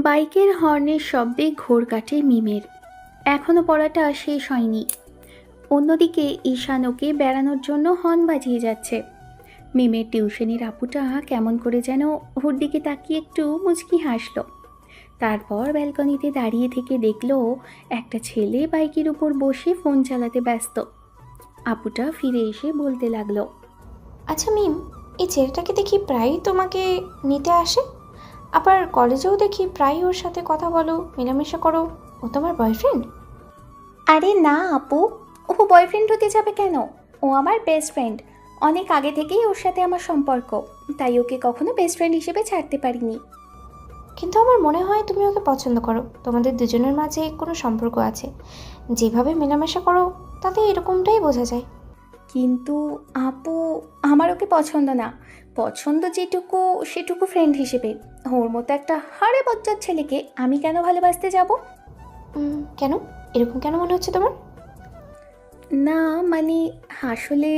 বাইকের হর্নের শব্দে ঘোর কাটে মিমের। এখনও পড়াটা শেষ হয়নি। অন্যদিকে ঈশান ওকে বেড়ানোর জন্য হর্ন বাজিয়ে যাচ্ছে। মিমের টিউশনির আপুটা কেমন করে যেন ওর দিকে তাকিয়ে একটু মুচকি হাসলো। তারপর ব্যালকনিতে দাঁড়িয়ে থেকে দেখলো একটা ছেলে বাইকের উপর বসে ফোন চালাতে ব্যস্ত। আপুটা ফিরে এসে বলতে লাগলো, আচ্ছা মিম, এই ছেলেটাকে দেখি প্রায়ই তোমাকে নিতে আসে, আবার কলেজেও দেখি প্রায়ই ওর সাথে কথা বলো, মেলামেশা করো। ও তোমার বয়ফ্রেন্ড? আরে না আপু, ও বয়ফ্রেন্ড হতে যাবে কেন? ও আমার বেস্ট ফ্রেন্ড। অনেক আগে থেকেই ওর সাথে আমার সম্পর্ক, তাই ওকে কখনো বেস্ট ফ্রেন্ড হিসেবে ছাড়তে পারিনি। কিন্তু আমার মনে হয় তুমি ওকে পছন্দ করো, তোমাদের দুজনের মাঝে কোনো সম্পর্ক আছে। যেভাবে মেলামেশা করো তাতে এরকমটাই বোঝা যায়। কিন্তু আপু, আমার ওকে পছন্দ না। পছন্দ যেটুকু সেটুকু ফ্রেন্ড হিসেবে। ওর মতো একটা হাড়ে বজ্জাত ছেলেকে আমি কেন ভালোবাসতে যাব? কেন? এরকম কেন মনে হচ্ছে তোমার? না, মানে আসলে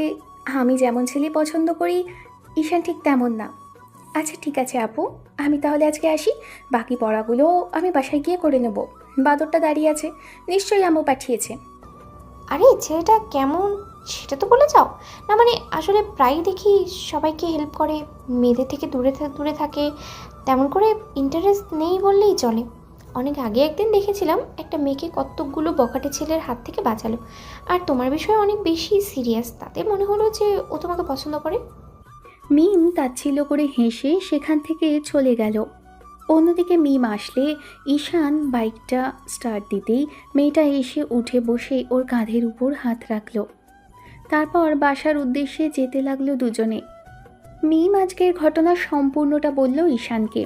আমি যেমন ছেলে পছন্দ করি, ঈশান ঠিক তেমন না। আচ্ছা ঠিক আছে আপু, আমি তাহলে আজকে আসি। বাকি পড়াগুলো আমি বাসায় গিয়ে করে নেব। বাদরটা দাঁড়িয়ে আছে, নিশ্চয়ই আম্মু পাঠিয়েছে। আরে ছেলেটা কেমন সেটা তো বলে যাও না। মানে আসলে প্রায়ই দেখি সবাইকে হেল্প করে, মেয়েদের থেকে দূরে দূরে থাকে, তেমন করে ইন্টারেস্ট নেই বললেই চলে। অনেক আগে একদিন দেখেছিলাম একটা মেয়েকে কতকগুলো বখাটে ছেলের হাত থেকে বাঁচালো। আর তোমার বিষয়ে অনেক বেশি সিরিয়াস, তাতে মনে হলো যে ও তোমাকে পছন্দ করে। মিম তাচ্ছিল্য করে হেসে সেখান থেকে চলে গেল। অন্যদিকে মিম আসলে ঈশান বাইকটা স্টার্ট দিতেই মেয়েটা এসে উঠে বসে ওর কাঁধের উপর হাত রাখল। তারপর বাসার উদ্দেশ্যে যেতে লাগলো দুজনে। মিম আজকের ঘটনা সম্পূর্ণটা বলল ঈশানকে।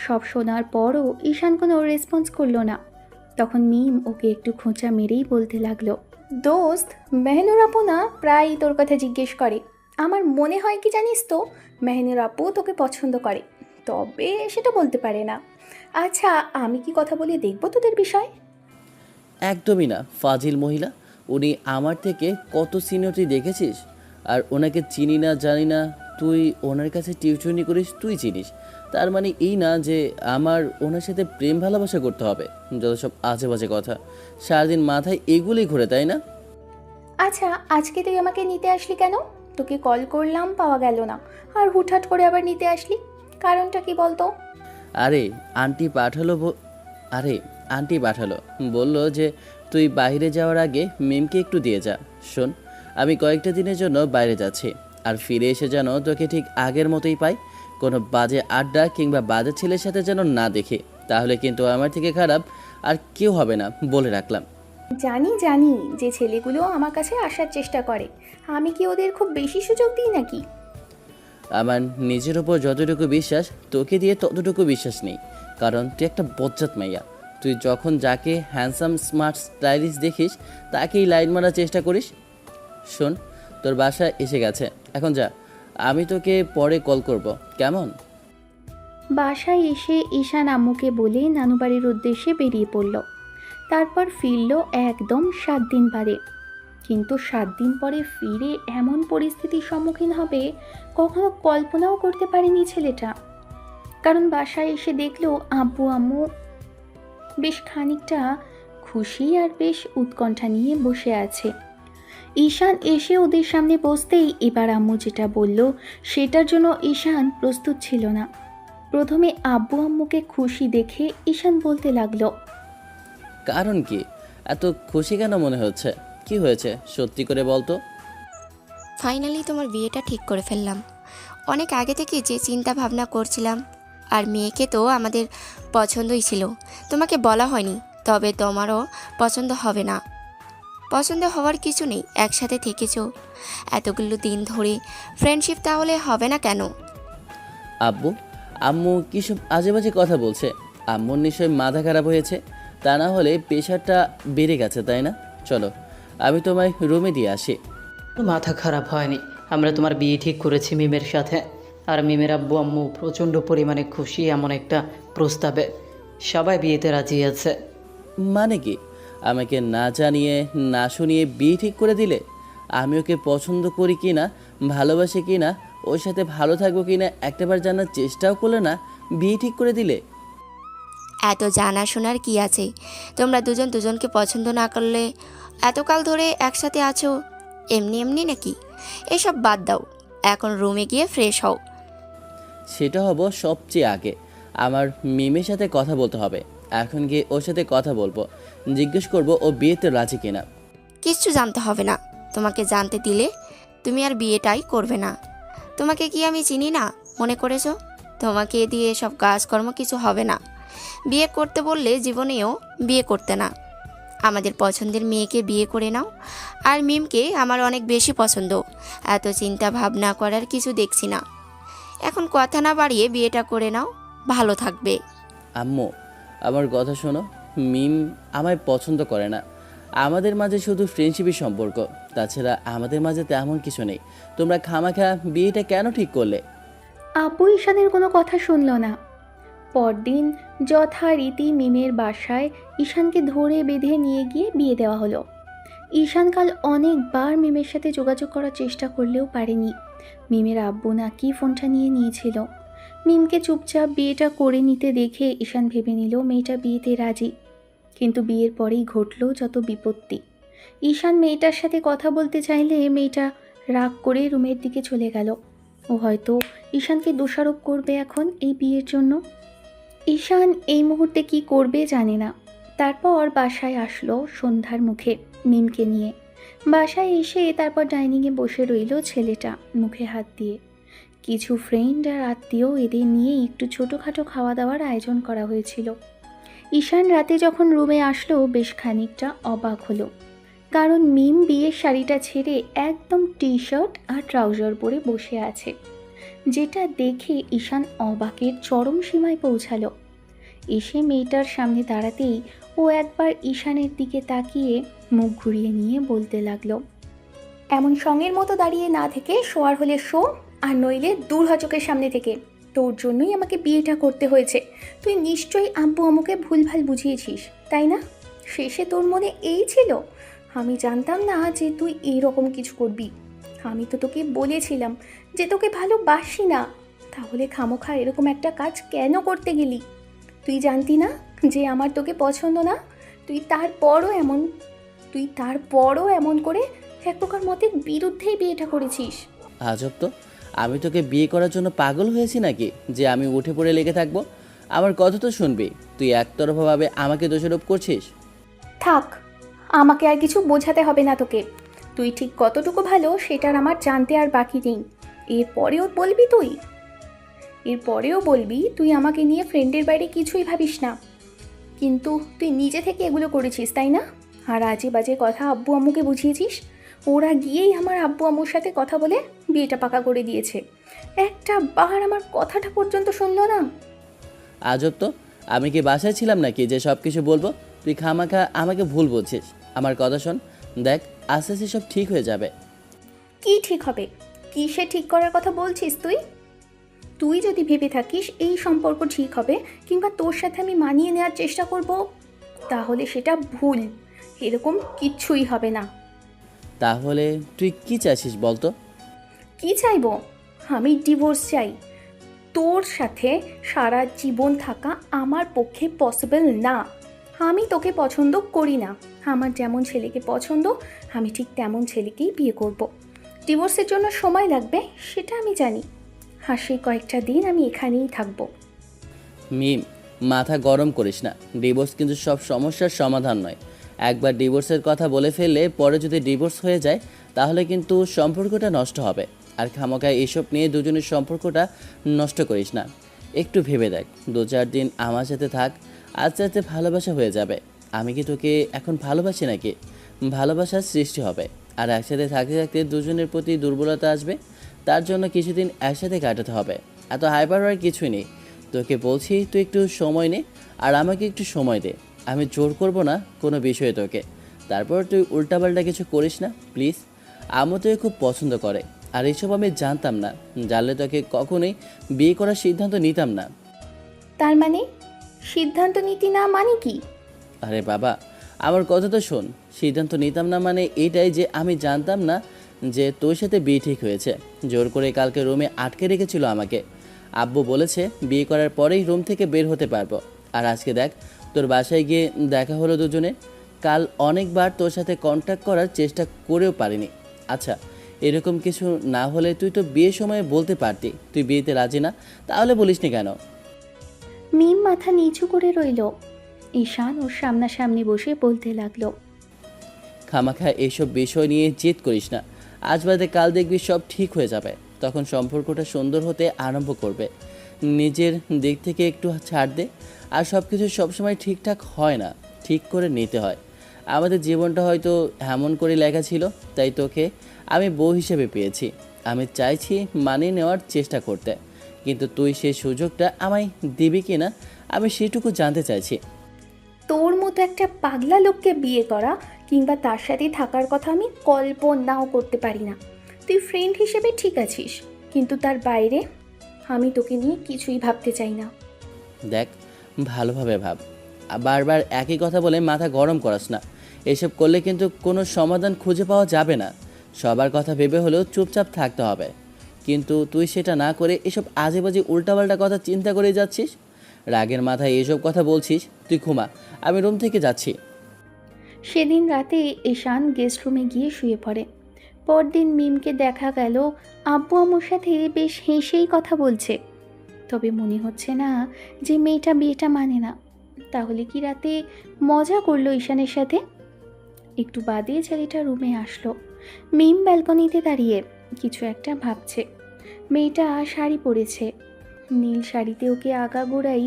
সব শোনার পরও ঈশান কোনো রেসপন্স করলো না। তখন মিম ওকে একটু খোঁচা মেরেই বলতে লাগলো, দোস্ত, মেহনুর আপু না প্রায়ই তোর কথা জিজ্ঞেস করে। আমার মনে হয় কি জানিস তো, মেহনুর আপু তোকে পছন্দ করে, তবে সেটা বলতে পারে না। আচ্ছা, আমি কি কথা বলে দেখবো তোদের বিষয়? একদমই না, ফাজিল মহিলা। উনি আমার থেকে কত সিনিয়রিটি দেখেছিস? আর ওনাকে চিনি না জানি না, তুই ওনার কাছে টিউশনি করিস, তুই চিনিস। তার মানে এই না যে আমার ওনার সাথে প্রেম ভালোবাসা করতে হবে। যত সব আজে বাজে কথা, সারাদিন মাথায় এগুলোই ঘুরে, তাই না? আচ্ছা, আজকে তুই আমাকে নিতে আসলি কেন? তোকে কল করলাম, পাওয়া গেল না, আর হুটহাট করে আবার নিতে আসলি। কারণটা কি বলতো? আরে আন্টি পাঠালো আরে আন্টি পাঠালো, বলল যে তুই বাইরে যাওয়ার আগে মিমকে একটু দিয়ে যা। শোন, আমি কয়েকটা দিনের জন্য বাইরে যাচ্ছি, আর ফিরে এসে যেন তোকে ঠিক আগের মতোই পাই। কোনো বাজে আড্ডা কিংবা বাজে ছেলের সাথে যেন না দেখি, তাহলে কিন্তু আমার থেকে খারাপ আর কেউ হবে না, বলে রাখলাম। জানি জানি যে ছেলেগুলো আমার কাছে আসার চেষ্টা করে, আমি কি ওদের খুব বেশি সুযোগ দিই নাকি? আমার নিজের ওপর যতটুকু বিশ্বাস, তোকে দিয়ে ততটুকু বিশ্বাস নেই। কারণ তুই একটা বজ্জাত মাইয়া। তুই যখন যাকে হ্যান্ডসাম স্মার্ট স্টাইলিশ দেখিস, তাকেই লাইন মারার চেষ্টা করিস। শোন, তোর বাসা এসে গেছে, এখন যা। আমি তোকে পরে কল করব, কেমন? বাসায় এসে ঈশান আম্মুকে বলে নানুবাড়ির উদ্দেশ্যে বেরিয়ে পড়ল। তারপর ফিরল একদম 7 দিন বাদে। কিন্তু 7 দিন পরে ফিরে এমন পরিস্থিতির সম্মুখীন হবে কখনো কল্পনাও করতে পারেনি ছেলেটা। কারণ বাসায় এসে দেখলো আব্বু আম্মু বেশ খানিকটা খুশি আর বেশ উৎকণ্ঠা নিয়ে বসে আছে। ঈশান এসে ওদের সামনে বসতেই এবার আম্মু যেটা বলল সেটার জন্য ঈশান প্রস্তুত ছিল না। প্রথমে আব্বু আম্মুকে খুশি দেখে ঈশান বলতে লাগলো, কারণ কি? এত খুশি কেন মনে হচ্ছে? কি হয়েছে সত্যি করে বলতো। ফাইনালি তোমার বিয়েটা ঠিক করে ফেললাম। অনেক আগে থেকে যে চিন্তা ভাবনা করছিলাম, আর মেয়েকে তো আমাদের পছন্দই ছিল। তোমাকে বলা হয়নি, তবে তোমারও পছন্দ হবে না। পছন্দ হওয়ার কিছু নেই, একসাথে থেকেছো এতগুলো দিন ধরে, ফ্রেন্ডশিপ তাহলে হবে না কেন? আব্বু আম্মু কী সব আজে বাজে কথা বলছে? আম্মুর নিশ্চয়ই মাথা খারাপ হয়েছে, তা না হলে প্রেশারটা বেড়ে গেছে, তাই না? চলো, আমি তোমায় রুমে দিয়ে আসি। মাথা খারাপ হয়নি, আমরা তোমার বিয়ে ঠিক করেছি মিমের সাথে। আর মিমের আব্বু আম্মু প্রচণ্ড পরিমাণে খুশি এমন একটা প্রস্তাবে। সবাই বিয়েতে রাজি আছে। মানে কি? আমাকে না জানিয়ে না শুনিয়ে বিয়ে ঠিক করে দিলে? আমি ওকে পছন্দ করি কি না, ভালোবাসি কি না, ওর সাথে ভালো থাকবো কি না একটাবার জানার চেষ্টাও করলে না, বিয়ে ঠিক করে দিলে? এত জানাশোনার কি আছে? তোমরা দুজন দুজনকে পছন্দ না করলে এতকাল ধরে একসাথে আছো এমনি এমনি নাকি? এসব বাদ দাও, এখন রুমে গিয়ে ফ্রেশ হও। সেটা হব সবচেয়ে আগে। আমার মিমের সাথে কথা বলতে হবে। এখন গিয়ে ওর সাথে কথা বলবো, জিজ্ঞেস করব ও বিয়েতে রাজি কিনা। কিচ্ছু জানতে হবে না। তোমাকে জানতে দিলে তুমি আর বিয়েটাই করবে না। তোমাকে কি আমি চিনি না মনে করেছো? তোমাকে দিয়ে এসব কাজকর্ম কিছু হবে না। বিয়ে করতে বললে জীবনেও বিয়ে করতে না। আমাদের পছন্দের মেয়েকে বিয়ে করে নাও। আর মিমকে আমার অনেক বেশি পছন্দ, এত চিন্তা ভাবনা করার কিছু দেখছি না। এখন কথা না বাড়িয়ে বিয়েটা করে নাও, ভালো থাকবে। আম্মু, আমার কথা শোনো। মিম আমায় পছন্দ করে না। আমাদের মাঝে শুধু ফ্রেন্ডশিপই সম্পর্ক, তাছাড়া আমাদের মাঝে তেমন কিছু নেই। তোমরা খামাখা বিয়েটা কেন ঠিক করলে? আব্বু ঈশানের কোনো কথা শুনল না। পরদিন যথারীতি মিমের বাসায় ঈশানকে ধরে বেঁধে নিয়ে গিয়ে বিয়ে দেওয়া হলো। ঈশান কাল অনেকবার মিমের সাথে যোগাযোগ করার চেষ্টা করলেও পারেনি। মিমের আব্বু নাকি ফোনটা নিয়ে নিয়েছিল। মিমকে চুপচাপ বিয়েটা করে নিতে দেখে ঈশান ভেবে নিল মেয়েটা বিয়েতে রাজি। কিন্তু বিয়ের পরেই ঘটল যত বিপত্তি। ঈশান মেয়েটার সাথে কথা বলতে চাইলে মেয়েটা রাগ করে রুমের দিকে চলে গেল। ও হয়তো ঈশানকে দোষারোপ করবে এখন এই বিয়ের জন্য। ঈশান এই মুহূর্তে কি করবে জানে না। তারপর বাসায় আসলো সন্ধ্যার মুখে মিমকে নিয়ে। বাসায় এসে তারপর ডাইনিংয়ে বসে রইল ছেলেটা মুখে হাত দিয়ে। কিছু ফ্রেন্ড আর আত্মীয় এদের নিয়ে একটু ছোটোখাটো খাওয়া দাওয়ার আয়োজন করা হয়েছিল। ঈশান রাতে যখন রুমে আসলো বেশ খানিকটা অবাক হলো, কারণ মিম বিয়ের শাড়িটা ছেড়ে একদম টি শার্ট আর ট্রাউজার পরে বসে আছে, যেটা দেখে ঈশান অবাকের চরম সীমায় পৌঁছালো। এসে মেয়েটার সামনে দাঁড়াতেই ও একবার ঈশানের দিকে তাকিয়ে মুখ ঘুরিয়ে নিয়ে বলতে লাগলো, এমন সঙ্গের মতো দাঁড়িয়ে না থেকে শোয়ার হলে শো, আর নইলে দূর হ চোখের সামনে থেকে। তোর জন্যই আমাকে বিয়েটা করতে হয়েছে। তুই নিশ্চয়ই আব্বু আম্মুকে ভুলভাল বুঝিয়েছিস, তাই না? শেষে তোর মনে এই ছিল? আমি জানতাম না যে তুই এইরকম কিছু করবি। আমি তো তোকে বলেছিলাম যে তোকে ভালোবাসি না, তাহলে খামোখা এরকম একটা কাজ কেন করতে গেলি? তুই জানতি না যে আমার তোকে পছন্দ না? তুই তারপরও এমন করে এক প্রকার মতের বিরুদ্ধেই বিয়েটা করেছিস। আজব তো, আমি তোকে বিয়ে করার জন্য পাগল হয়েছি নাকি যে আমি উঠে পড়ে লেগে থাকবো? আমার কথা তো শুনবি। তুই একতরফাভাবে আমাকে দোষারোপ করছিস। থাক, আমাকে আর কিছু বোঝাতে হবে না তোকে। তুই ঠিক কতটুকু ভালো সেটার আমার জানতে আর বাকি নেই। এরপরেও বলবি তুই আমাকে নিয়ে ফ্রেন্ডের বাইরে কিছুই ভাবিস না, কিন্তু তুই নিজে থেকে এগুলো করেছিস, তাই না? আর আজে বাজে কথা আব্বু আম্মুকে বুঝিয়েছিস। ওরা গিয়েই আমার আব্বু আম্মুর সাথে কথা বলে বিয়েটা পাকা করে দিয়েছে। একটা বার আমার কথাটা পর্যন্ত শুনলো না। আজব তো, আমি কি বাসায় ছিলাম নাকি যে সব কিছু বলবো? তুই খামাখা আমাকে ভুল বলছিস। আমার কথা শোন, দেখ আস্তে আস্তে সব ঠিক হয়ে যাবে। কি ঠিক হবে? কিসে ঠিক করার কথা বলছিস তুই যদি ভেবে থাকিস এই সম্পর্ক ঠিক হবে কিংবা তোর সাথে আমি মানিয়ে নেওয়ার চেষ্টা করব, তাহলে সেটা ভুল। এরকম কিচ্ছুই হবে না। তাহলে তুই কি চাইছিস বলতো? কি চাইবো? আমি ডিভোর্স চাই। তোর সাথে সারা জীবন থাকা আমার পক্ষে পসিবল না। আমি তোকে পছন্দ করি না। আমার যেমন ছেলেকে পছন্দ আমি ঠিক তেমন ছেলেকেই বিয়ে করব। ডিভোর্সের জন্য সময় লাগবে সেটা আমি জানি, আর সেই কয়েকটা দিন আমি এখানেই থাকবো। মিম, মাথা গরম করিস না। ডিভোর্স কিন্তু সব সমস্যার সমাধান নয়। একবার ডিভোর্সের কথা বলে ফেললে পরে যদি ডিভোর্স হয়ে যায় তাহলে কিন্তু সম্পর্কটা নষ্ট হবে। আর খামোখায় এসব নিয়ে দুজনের সম্পর্কটা নষ্ট করিস না। একটু ভেবে দেখ, 2-4 দিন আমার সাথে থাক, আস্তে আস্তে ভালোবাসা হয়ে যাবে। আমি কি তোকে এখন ভালোবাসি নাকি? ভালোবাসার সৃষ্টি হবে, আর একসাথে থাকতে থাকতে দুজনের প্রতি দুর্বলতা আসবে। তার জন্য কিছুদিন একসাথে কাটাতে হবে। এত হাইপার হওয়ার কিছুই নেই। তোকে বলছি তুই একটু সময় নে, আর আমাকে একটু সময় দে। আমি জোর করব না কোনো বিষয়ে তোকে। তারপর তুই উল্টাপাল্টা কিছু করিস না প্লিজ। আম্মু তোকে খুব পছন্দ করে, আর এইসব আমি জানতাম না। জানলে তোকে কখনোই বিয়ে করার সিদ্ধান্ত নিতাম না। তার মানে সিদ্ধান্ত নীতি না মানে কি? আরে বাবা, আমার কথা তো শোন। সিদ্ধান্ত নিতাম না মানে এইটাই যে আমি জানতাম না যে তোর সাথে বিয়ে ঠিক হয়েছে। জোর করে কালকে রুমে আটকে রেখেছিল আমাকে। আব্বু বলেছে বিয়ে করার পরেই রুম থেকে বের হতে পারবো। আর আজকে দেখ, তোর বাসায় গিয়ে দেখা হলো দুজনে। কাল অনেকবার তোর সাথে কন্ট্যাক্ট করার চেষ্টা করেও পারিনি। আচ্ছা, এরকম কিছু না হলে তুই তো বিয়ের সময় বলতে পারতি তুই বিয়েতে রাজি না, তাহলে বলিসনি কেন? মিম মাথা নিচু করে রইল। ঈশান ওর সামনাসামনি বসে বলতে লাগলো, খামাখা এইসব বিষয় নিয়ে জেদ করিস না। আজ বাদে কাল দেখবি সব ঠিক হয়ে যাবে, তখন সম্পর্কটা সুন্দর হতে আরম্ভ করবে। নিজের দিক থেকে একটু ছাড় দে। আর সব কিছু সবসময় ঠিকঠাক হয় না, ঠিক করে নিতে হয়। আমাদের জীবনটা হয়তো এমন করে লেখা ছিল, তাই তোকে আমি বউ হিসেবে পেয়েছি। আমি চাইছি মানিয়ে নেওয়ার চেষ্টা করতে, কিন্তু তুই সেই সুযোগটা আমায় দিবি কি না আমি সেটুকু জানতে চাইছি। তোর মতো একটা পাগলা লোককে বিয়ে করা কিংবা তার সাথে থাকার কথা আমি কল্পনাও করতে পারি না। তুই ফ্রেন্ড হিসেবে ঠিক আছিস, কিন্তু তার বাইরে আমি তোকে নিয়ে কিছুই ভাবতে চাই না। দেখ, ভালোভাবে ভাব। বারবার একই কথা বলে মাথা গরম করাস না। এসব করলে কিন্তু কোনো সমাধান খুঁজে পাওয়া যাবে না। সবার কথা ভেবে হলেও চুপচাপ থাকতে হবে, কিন্তু তুই সেটা না করে এসব আজে বাজে উল্টাপাল্টা কথা চিন্তা করে যাচ্ছিস। রাগের মাথায় এসব কথা বলছিস। তুই ঘুমা, আমি রুম থেকে যাচ্ছি। সেদিন রাতে ঈশান গেস্ট রুমে গিয়ে শুয়ে পড়ে। পরদিন মিমকে দেখা গেল আব্বু আম্মুর সাথে বেশ হেসেই কথা বলছে। তবে মনে হচ্ছে না যে মেয়েটা বিয়েটা মানে না। তাহলে কি রাতে মজা করলো ঈশানের সাথে? একটু বাদে ছেলেটা রুমে আসলো। মিম ব্যালকনিতে দাঁড়িয়ে কিছু একটা ভাবছে। মেয়েটা শাড়ি পরেছে, নীল শাড়িতে ওকে আগাগোড়াই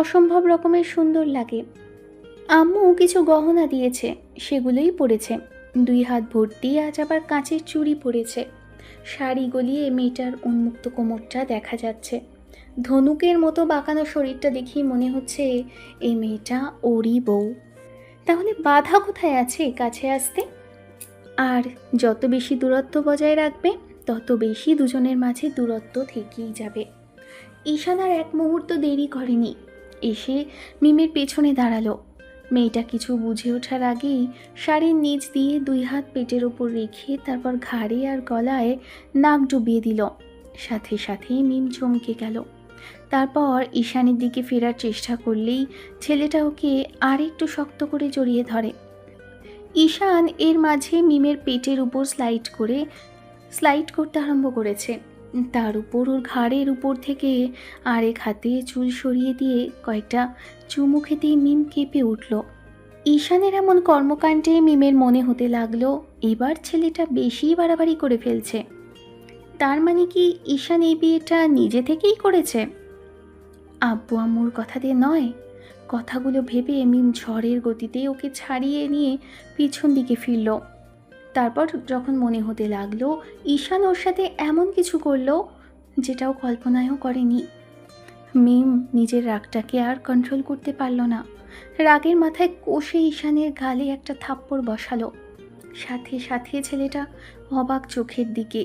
অসম্ভব রকমের সুন্দর লাগে। আম্মু কিছু গহনা দিয়েছে, সেগুলোই পরেছে। 2 হাত ভর্তি আজ আবার কাঁচের চুড়ি পরেছে। শাড়ি গলিয়ে মেয়েটার উন্মুক্ত কোমরটা দেখা যাচ্ছে। ধনুকের মতো বাঁকানো শরীরটা দেখেই মনে হচ্ছে এই মেয়েটা ওরই বউ। তাহলে বাধা কোথায় আছে কাছে আসতে? আর যত বেশি দূরত্ব বজায় রাখবে, তত বেশি দুজনের মাঝে দূরত্ব থেকেই যাবে। ঈশান আর এক মুহূর্ত দেরি করেনি, এসে মিমের পেছনে দাঁড়ালো। মেয়েটা কিছু বুঝে ওঠার আগেই শাড়ির নিচ দিয়ে 2 হাত পেটের ওপর রেখে তারপর ঘাড়ে আর গলায় নাক ডুবিয়ে দিল। সাথে সাথেই মিম চমকে গেল। তারপর ঈশানের দিকে ফেরার চেষ্টা করলেই ছেলেটা ওকে আর একটু শক্ত করে জড়িয়ে ধরে। ঈশান এর মাঝে মিমের পেটের উপর স্লাইড করতে আরম্ভ করেছে। তার উপর ওর ঘাড়ের উপর থেকে আরেক হাতে চুল সরিয়ে দিয়ে কয়েকটা চুমু খেতেই মিম কেঁপে উঠল। ঈশানের এমন কর্মকাণ্ডে মিমের মনে হতে লাগলো এবার ছেলেটা বেশি বাড়াবাড়ি করে ফেলছে। তার মানে কি ঈশান এই বিয়েটা নিজে থেকেই করেছে? আব্বু আম্মুর কথাতে নয়। কথাগুলো ভেবে মিম ঝড়ের গতিতে ওকে ছাড়িয়ে নিয়ে পিছন দিকে ফিরল। তারপর যখন মনে হতে লাগলো ঈশান ওর সাথে এমন কিছু করলো যেটাও কল্পনায়ও করেনি, মিম নিজের রাগটাকে আর কন্ট্রোল করতে পারল না। রাগের মাথায় কষে ঈশানের গালে একটা থাপ্পড় বসালো। সাথে সাথে ছেলেটা অবাক চোখের দিকে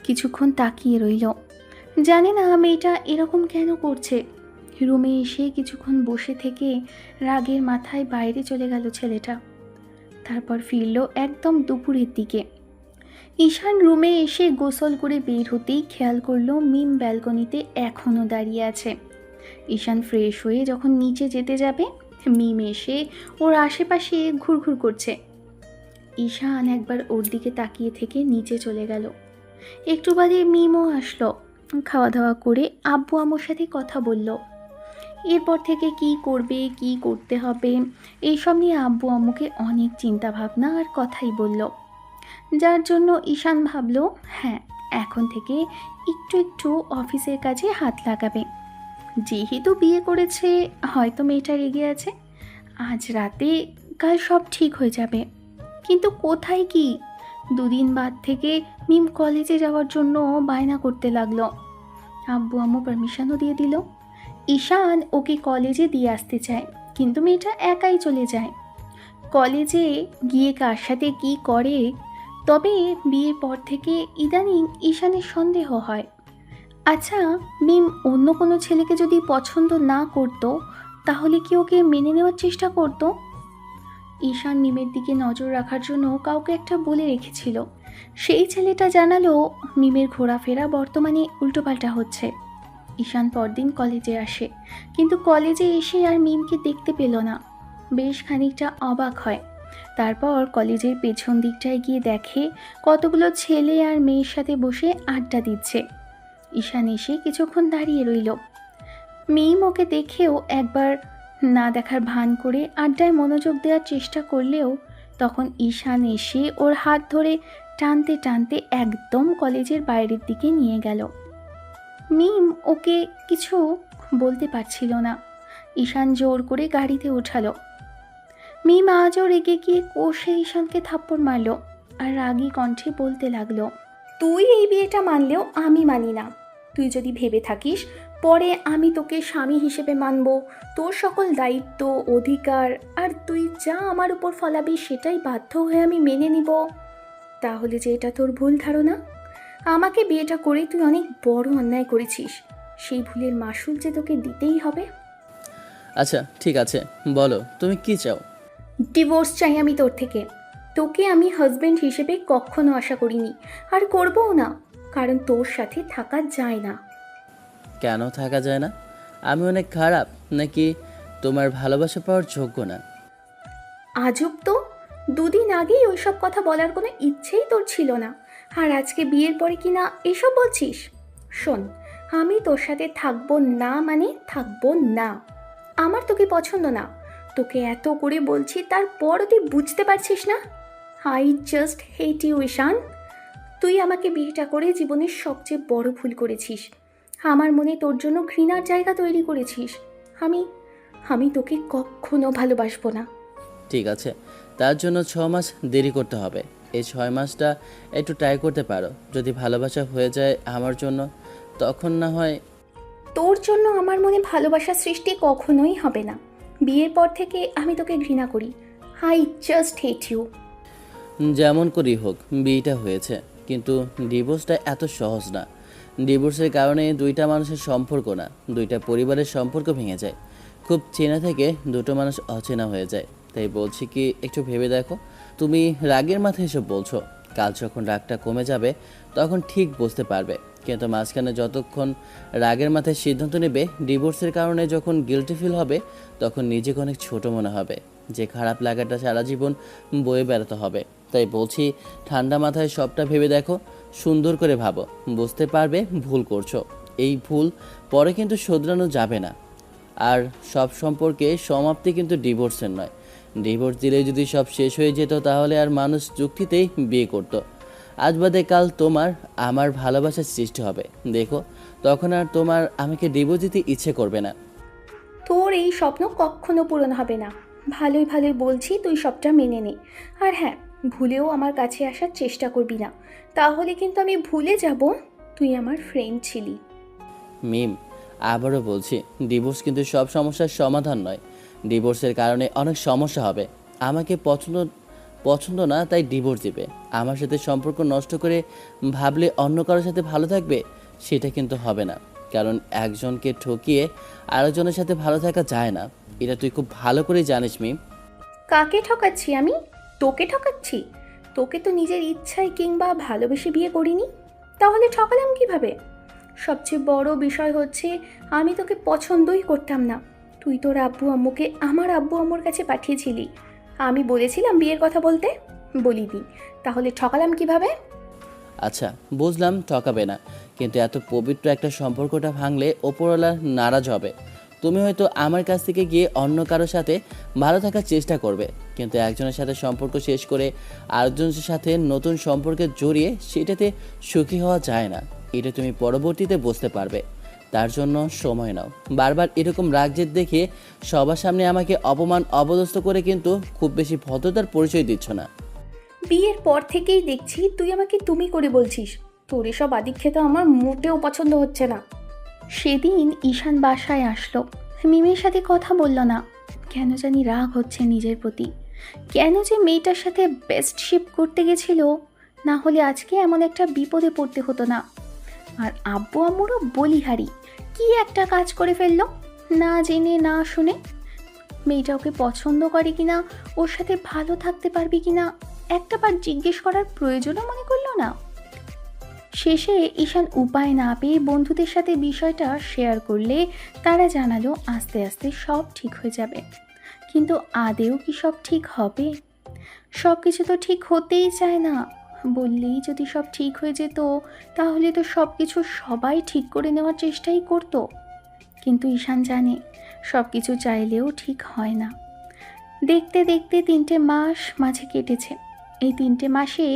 কিছুক্ষণ তাকিয়ে রইল। জানে না মেয়েটা এরকম কেন করছে। রুমে এসে কিছুক্ষণ বসে থেকে রাগের মাথায় বাইরে চলে গেল ছেলেটা। তারপর ফিরল একদম দুপুরের দিকে। ঈশান রুমে এসে গোসল করে বের হতেই খেয়াল করলো মিম ব্যালকনিতে এখনও দাঁড়িয়ে আছে। ঈশান ফ্রেশ হয়ে যখন নিচে যেতে যাবে, মিম এসে ওর আশেপাশে ঘুরঘুর করছে। ঈশান একবার ওর দিকে তাকিয়ে থেকে নিচে চলে গেল। একটু বাদে মিমও আসলো। খাওয়া দাওয়া করে আব্বু আম্মুর সাথে কথা বলল। এরপর থেকে কি করবে, কি করতে হবে, এইসব নিয়ে আব্বু আম্মুকে অনেক চিন্তা ভাবনা আর কথাই বলল। যার জন্য ঈশান ভাবলো হ্যাঁ, এখন থেকে একটু একটু অফিসের কাজে হাত লাগাবে। যেহেতু বিয়ে করেছে, হয়তো মেয়েটা রেগে আছে। আজ রাতে কাল সব ঠিক হয়ে যাবে। কিন্তু কোথায় কি? 2 দিন বাদ থেকে মিম কলেজে যাওয়ার জন্য বায়না করতে লাগলো। আব্বু আম্মু পারমিশনও দিয়ে দিল। ঈশান ওকে কলেজে দিয়ে আসতে চায়, কিন্তু মেয়েটা একাই চলে যায়। কলেজে গিয়ে কার সাথে কি করে। তবে বিয়ের পর থেকে ইদানিং ঈশানের সন্দেহ হয়। আচ্ছা, মিম অন্য কোনো ছেলেকে যদি পছন্দ না করতো, তাহলে কি ওকে মেনে নেওয়ার চেষ্টা করতো? ঈশান মিমের দিকে নজর রাখার জন্য কাউকে একটা বলে রেখেছিল। সেই ছেলেটা জানালো মিমের ঘোরাফেরা বর্তমানে উল্টোপাল্টা হচ্ছে। ঈশান পরদিন কলেজে আসে, কিন্তু কলেজে এসে আর মিমকে দেখতে পেল না। বেশ খানিকটা অবাক হয়। তারপর কলেজের পেছন দিকটায় গিয়ে দেখে কতগুলো ছেলে আর মেয়ের সাথে বসে আড্ডা দিচ্ছে। ঈশান এসে কিছুক্ষণ দাঁড়িয়ে রইল। মিম ওকে দেখেও একবার না দেখার ভান করে আড্ডায় মনোযোগ দেওয়ার চেষ্টা করলেও তখন ঈশান এসে ওর হাত ধরে টানতে টানতে একদম কলেজের বাইরের দিকে নিয়ে গেল। মিম ওকে কিছু বলতে পারছিল না। ঈশান জোর করে গাড়িতে ওঠালো। মিম আজও রেগে গিয়ে কষে ঈশানকে থাপ্পড় মারল আর রাগী কণ্ঠে বলতে লাগলো, তুই এই বিয়েটা মানলেও আমি মানি না। তুই যদি ভেবে থাকিস পরে আমি তোকে স্বামী হিসেবে মানব, তোর সকল দায়িত্ব অধিকার আর তুই যা আমার উপর ফলাবি সেটাই বাধ্য হয়ে আমি মেনে নিব, তাহলে যে এটা তোর ভুল ধারণা। আমাকে বিয়েটা করে তুই অনেক বড় অন্যায় করেছিস, সেই ভুলের মাসুল যে তোকে দিতেই হবে। আচ্ছা ঠিক আছে, বলো তুমি কি চাও? ডিভোর্স চাই আমি তোর থেকে। তোকে আমি হাজব্যান্ড হিসেবে কখনো আশা করিনি, আর করবও না, কারণ তোর সাথে থাকা যায় না। কেন থাকা যায় না? আমি অনেক খারাপ নাকি তোমার ভালোবাসা পাওয়ার যোগ্য না? আজব তো, দুদিন আগেই ওইসব কথা বলার কোনো ইচ্ছেই তোর ছিল না, আর আজকে বিয়ের পরে কি না এসব বলছিস? শোন, আমি তোর সাথে থাকবো না মানে থাকবো না। আমার তোকে পছন্দ না, তোকে এত করে বলছি তারপরও তুই বুঝতে পারছিস না। আই জাস্ট হেট ইউ ঈশান। তুই আমাকে বিয়েটা করে জীবনের সবচেয়ে বড় ভুল করেছিস। আমার মনে তোর জন্য ঘৃণার জায়গা তৈরি করেছিস। আমি আমি তোকে কখনো ভালোবাসবো না। ঠিক আছে, তার জন্য 6 মাস দেরি করতে হবে। এই 6 মাসটা একটু ট্রাই করতে পারো, যদি ভালোবাসা হয়ে যায় আমার জন্য তখন না হয়। তোর জন্য আমার মনে ভালোবাসা সৃষ্টি কখনোই হবে না। বিয়ের পর থেকে আমি তোকে ঘৃণা করি। I just hate you. যেমন করেই হোক বিয়েটা হয়েছে, কিন্তু ডিভোর্সটা এত সহজ না। ডিভোর্সের কারণে দুইটা মানুষের সম্পর্ক না, দুইটা পরিবারের সম্পর্ক ভেঙে যায়। খুব চেনা থেকে দুটো মানুষ অচেনা হয়ে যায়। তাই বলছি কি একটু ভেবে দেখো। তুমি রাগের মাথায় এসব বলছো, কাল যখন রাগটা কমে যাবে তখন ঠিক বুঝতে পারবে। কিন্তু মাঝখানে যতক্ষণ রাগের মাথায় সিদ্ধান্ত নেবে, ডিভোর্সের কারণে যখন গিল্টি ফিল হবে তখন নিজেকে অনেক ছোট মনে হবে, যে খারাপ লাগাটা সারা জীবন বয়ে বেড়াতে হবে। তাই বলছি ঠান্ডা মাথায় সবটা ভেবে দেখো, সুন্দর করে ভাবো, বুঝতে পারবে ভুল করছো। এই ভুল পরে কিন্তু শোধরানো যাবে না। আর সব সম্পর্কে সমাপ্তি কিন্তু ডিভোর্সের নয়। ডিভোর্স দিলে যদি সব শেষ হয়ে যেত তাহলে আর মানুষ যুক্তিতেই বিয়ে করত। আজ বাদে কাল তোমার আমার ভালোবাসার সৃষ্টি হবে, দেখো তখন আর তোমার আমাকে ডিভোর্স দিতে ইচ্ছে করবে না। তোর এই স্বপ্ন কখনো পূরণ হবে না। ভালোই ভালোই বলছি, তুই সবটা মেনে নে। আর হ্যাঁ, ভুলেও আমার কাছে আসার চেষ্টা করবি না, তাহলে কিন্তু আমি ভুলে যাব তুই আমার ফ্রেন্ড ছিলি। মিম, আবারও বলছি ডিভোর্স কিন্তু সব সমস্যার সমাধান নয়। ডিভোর্সের কারণে অনেক সমস্যা হবে। আমাকে পছন্দ না তাই ডিভোর্স দিবে, আমার সাথে সম্পর্ক নষ্ট করে ভাবলে অন্য কারোর সাথে ভালো থাকবে, সেটা কিন্তু হবে না। কারণ একজনকে ঠকিয়ে আরেকজনের সাথে ভালো থাকা যায় না, এটা তুই খুব ভালো করে জানিস মিম। কাকে ঠকাচ্ছি আমি? তোকে ঠকাচ্ছি? তোকে তো নিজের ইচ্ছায় কিংবা ভালোবেসে বিয়ে করিনি, তাহলে ঠকালাম কিভাবে? সবচেয়ে বড় বিষয় হচ্ছে আমি তোকে পছন্দই করতাম না। তুই তোর আব্বু আম্মুকে আমার আব্বু আম্মুর কাছে পাঠিয়েছিলি। আমি বলেছিলাম বিয়ের কথা বলতে, বলিনি, তাহলে ঠকালাম কিভাবে? আচ্ছা বুঝলাম ঠকাবে না, কিন্তু এত পবিত্র একটা সম্পর্কটা ভাঙলে ওপরওয়ালা নারাজ হবে। তুমি হয়তো আমার কাছ থেকে গিয়ে অন্য কারোর সাথে ভালো থাকার চেষ্টা করবে, কিন্তু একজনের সাথে সম্পর্ক শেষ করে আরেকজনের সাথে নতুন সম্পর্কে জড়িয়ে সেটাতে সুখী হওয়া যায় না। এটা তুমি পরবর্তীতে বুঝতে পারবে। তার জন্য সময় নাও। বারবার এরকম রাগ জেদ দেখিয়ে সবার সামনে আমাকে অপমান অপদস্থ করে কিন্তু খুব বেশি ভদ্রতার পরিচয় দিচ্ছ না। বিয়ের পর থেকেই দেখছি তুই আমাকে তুমি করে বলছিস। তোর এসব আদিক্ষেতা আমার মোটেও পছন্দ হচ্ছে না। সেদিন ঈশান বাসায় আসলো, মিমের সাথে কথা বলল না। কেন জানি রাগ হচ্ছে নিজের প্রতি। কেন যে মেয়েটার সাথে বেস্ট শিপ করতে গেছিল, না হলে আজকে এমন একটা বিপদে পড়তে হতো না। আর আব্বু আম্মুরও বলিহারি, কি একটা কাজ করে ফেললো না জেনে না শুনে। মেয়েটা ওকে পছন্দ করে কিনা, ওর সাথে ভালো থাকতে পারবি কিনা একটাবার জিজ্ঞেস করার প্রয়োজনও মনে করলো না। শেষে ঈশান উপায় না পেয়ে বন্ধুদের সাথে বিষয়টা শেয়ার করলে তারা জানালো আস্তে আস্তে সব ঠিক হয়ে যাবে। কিন্তু আদেও কি সব ঠিক হবে? সব কিছু তো ঠিক হতেই চায় না। বললেই যদি সব ঠিক হয়ে যেত তাহলে তো সব কিছু সবাই ঠিক করে নেওয়ার চেষ্টাই করত। কিন্তু ঈশান জানে সব কিছু চাইলেও ঠিক হয় না। দেখতে দেখতে 3টে মাস মাঝে কেটেছে। এই 3টে মাসে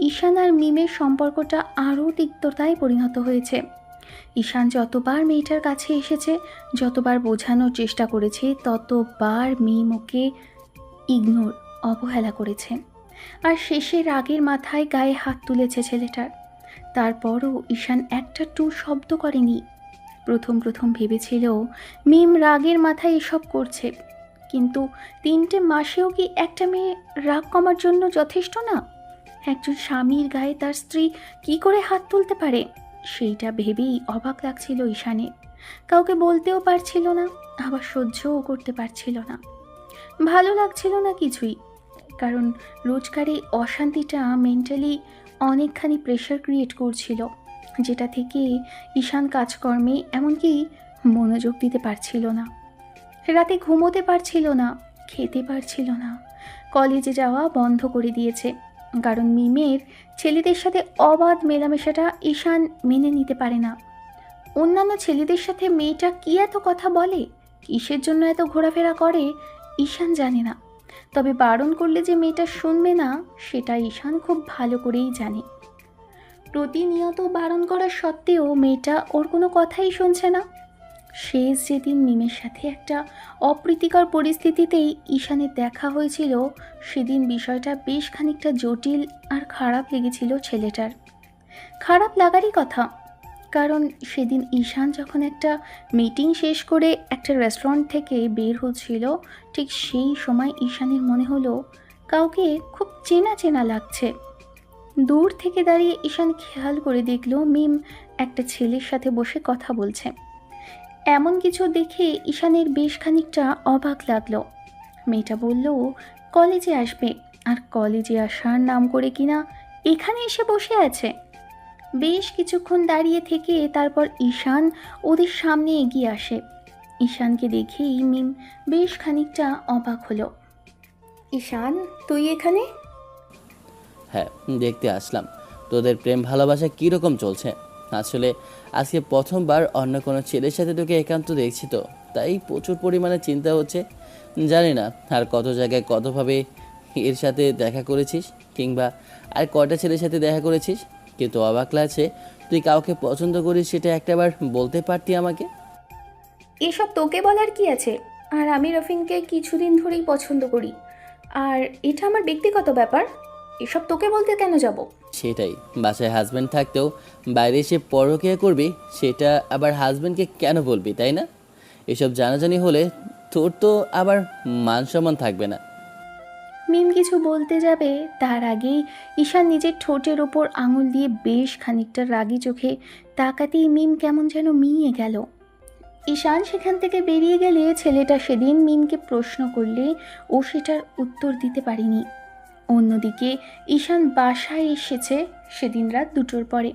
ঈশান আর মিমের সম্পর্কটা আরও তিক্ততায় পরিণত হয়েছে। ঈশান যতবার মেয়েটার কাছে এসেছে, যতবার বোঝানোর চেষ্টা করেছে, ততবার মিম ওকে অবহেলা করেছে। আর শেষে রাগের মাথায় গায়ে হাত তুলেছে ছেলেটার। তারপরও ঈশান একটা টু শব্দ করেনি। প্রথম প্রথম ভেবেছিল মিম রাগের মাথায় এসব করছে, কিন্তু 3টে মাসেও কি একটা মেয়ে রাগ কমার জন্য যথেষ্ট না? একজন স্বামীর গায়ে তার স্ত্রী কি করে হাত তুলতে পারে সেইটা ভেবেই অবাক লাগছিল ঈশানের। কাউকে বলতেও পারছিল না, আবার সহ্যও করতে পারছিল না। ভালো লাগছিল না কিছুই, কারণ রোজকার এই অশান্তিটা মেন্টালি অনেকখানি প্রেশার ক্রিয়েট করছিল, যেটা থেকে ঈশান কাজকর্মে এমনকি মনোযোগ দিতে পারছিল না। রাতে ঘুমোতে পারছিল না, খেতে পারছিল না। কলেজে যাওয়া বন্ধ করে দিয়েছে, কারণ মিমের ছেলেদের সাথে অবাধ মেলামেশাটা ঈশান মেনে নিতে পারে না। অন্যান্য ছেলেদের সাথে মেয়েটা কী এত কথা বলে, কিসের জন্য এত ঘোরাফেরা করে ঈশান জানে না। তবে বারণ করলে যে মেয়েটা শুনবে না সেটা ঈশান খুব ভালো করেই জানে। প্রতিনিয়ত বারণ করা সত্ত্বেও মেয়েটা ওর কোনো কথাই শুনছে না। শেষ যেদিন মিমের সাথে একটা অপ্রীতিকর পরিস্থিতিতেই ঈশানের দেখা হয়েছিল, সেদিন বিষয়টা বেশ খানিকটা জটিল আর খারাপ লেগেছিল ছেলেটার। খারাপ লাগারই কথা, কারণ সেদিন ঈশান যখন একটা মিটিং শেষ করে একটা রেস্টুরেন্ট থেকে বের হচ্ছিল, ঠিক সেই সময় ঈশানের মনে হলো কাউকে খুব চেনা চেনা লাগছে। দূর থেকে দাঁড়িয়ে ঈশান খেয়াল করে দেখল মিম একটা ছেলের সাথে বসে কথা বলছে। এমন কিছু দেখে ঈশানের বেশ খানিকটা অবাক লাগলো। মেয়েটা বলল কলেজে আসবে, আর কলেজে আসার নাম করে কিনা এখানে এসে বসে আছে। বেশ কিছুক্ষণ দাঁড়িয়ে থেকে তারপর ঈশান ওদের সামনে এগিয়ে আসে। ঈশানকে দেখেই মিম বেশ খানিকটা অবাক হলো। ঈশান, তুই এখানে? হ্যাঁ, দেখতে আসলাম তোদের প্রেম ভালোবাসা কীরকম চলছে। আসলে আজকে প্রথমবার অন্য কোনো ছেলের সাথে তোকে একান্ত দেখছি, তো তাই প্রচুর পরিমাণে চিন্তা হচ্ছে। জানি না আর কত জায়গায় কতভাবে এর সাথে দেখা করেছিস, কিংবা আর কয়টা ছেলের সাথে দেখা করেছিস, কিন্তু অবাক লাগছে তুই কাউকে পছন্দ করিস সেটা একটাবার বলতে পারতি আমাকে। এসব তোকে বলার কি আছে? আর আমি রফিনকে কিছুদিন ধরেই পছন্দ করি, আর এটা আমার ব্যক্তিগত ব্যাপার। এসব তোকে বলতে কেন যাব? সেটাই, বাসায় হাজব্যান্ড থাকতেও বাইরে এসে পরকীয়া করবি, সেটা আবার হাজব্যান্ডকে কেন বলবি, তাই না? এসব জানাজানি হলে তোর তো আবার মান সম্মান থাকবে না। মিম কিছু বলতে যাবে তার আগেই ঈশান নিজের ঠোঁটের ওপর আঙুল দিয়ে বেশ খানিকটা রাগী চোখে তাকাতেই মিম কেমন যেন মিয়ে গেল। ঈশান সেখান থেকে বেরিয়ে গেলে ছেলেটা সেদিন মিমকে প্রশ্ন করলে ও সেটার উত্তর দিতে পারেনি। অন্যদিকে ঈশান বাসায় এসেছে সেদিন রাত 2টোর পরে।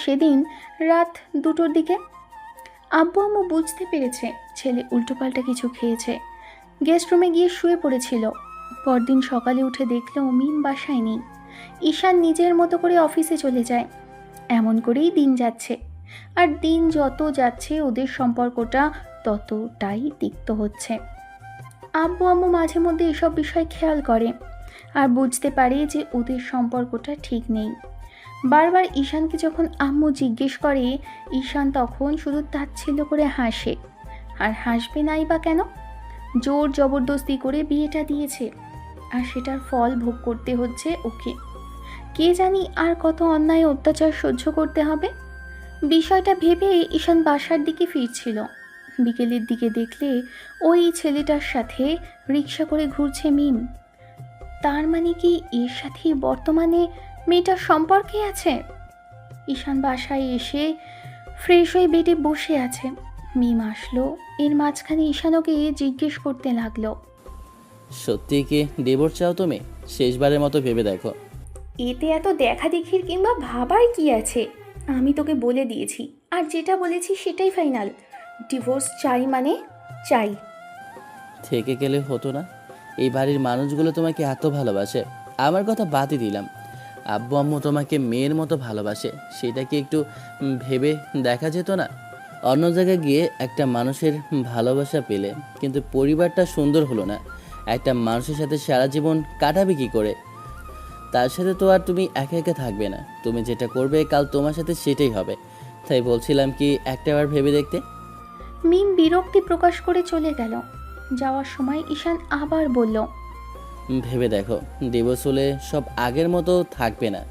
সেদিন রাত 2টোর দিকে। আব্বু আম্মু বুঝতে পেরেছে ছেলে উল্টোপাল্টা কিছু খেয়েছে, গেস্ট রুমে গিয়ে শুয়ে পড়েছিল। পরদিন সকালে উঠে দেখলো মিম বাসায় নেই। ঈশান নিজের মতো করে অফিসে চলে যায়। এমন করেই দিন যাচ্ছে, আর দিন যত যাচ্ছে ওদের সম্পর্কটা ততটাই তিক্ত হচ্ছে। আব্বু আম্মু মাঝে মধ্যে এসব বিষয় খেয়াল করে আর বুঝতে পারে যে ওদের সম্পর্কটা ঠিক নেই। বারবার ঈশানকে যখন আম্মু জিজ্ঞেস করে, ঈশান তখন শুধু তাচ্ছিল্য করে হাসে। আর হাসবে নাই বা কেন? জোর জবরদস্তি করে বিয়েটা দিয়েছে, আর সেটার ফল ভোগ করতে হচ্ছে ওকে। কে জানি আর কত অন্যায় অত্যাচার সহ্য করতে হবে। বিষয়টা ভেবে ঈশান বাসার দিকে ফিরছিল। বিকেলের দিকে দেখলে ওই ছেলেটার সাথে রিক্সা করে ঘুরছে মিম। তার মানে কি এর সাথেই বর্তমানে মেয়েটার সম্পর্কে আছে? ঈশান বাসায় এসে ফ্রেশ হয়ে বেডে বসে আছে। মিম আসলো, এর মাঝখানে ঈশান ওকে জিজ্ঞেস করতে লাগলো, সত্যি কি ডিভোর্স চাও তুমি? শেষবারের মতো ভেবে দেখো। এতে এত দেখা দেখির কিংবা ভাবার কি আছে? আমি তোকে বলে দিয়েছি, আর যেটা বলেছি সেটাই ফাইনাল। ডিভোর্স চাই মানে চাই। থেকে গেলে হতো না? এই বাড়ির মানুষগুলো তোমাকে এত ভালোবাসে। আমার কথা বাদই দিলাম, আব্বু আম্মু তোমাকে মেয়ের মতো ভালোবাসে, সেটা কি একটু ভেবে দেখা যেত না? অন্য জায়গায় গিয়ে একটা মানুষের ভালোবাসা পেলে কিন্তু পরিবারটা সুন্দর হলো না, একটা মানুষের সাথে সারা জীবন কাটাবে কি করে? তার সাথে তো আর তুমি একা একা থাকবে না, তুমি যেটা করবে কাল তোমার সাথে সেটাই হবে। তাই বলছিলাম কি একটাবার ভেবে দেখতে। মিম বিরক্তি প্রকাশ করে চলে গেল। যাওয়ার সময় ঈশান আবার বলল, ভেবে দেখো, ডিভোর্স হলে সব আগের মতো থাকবে না।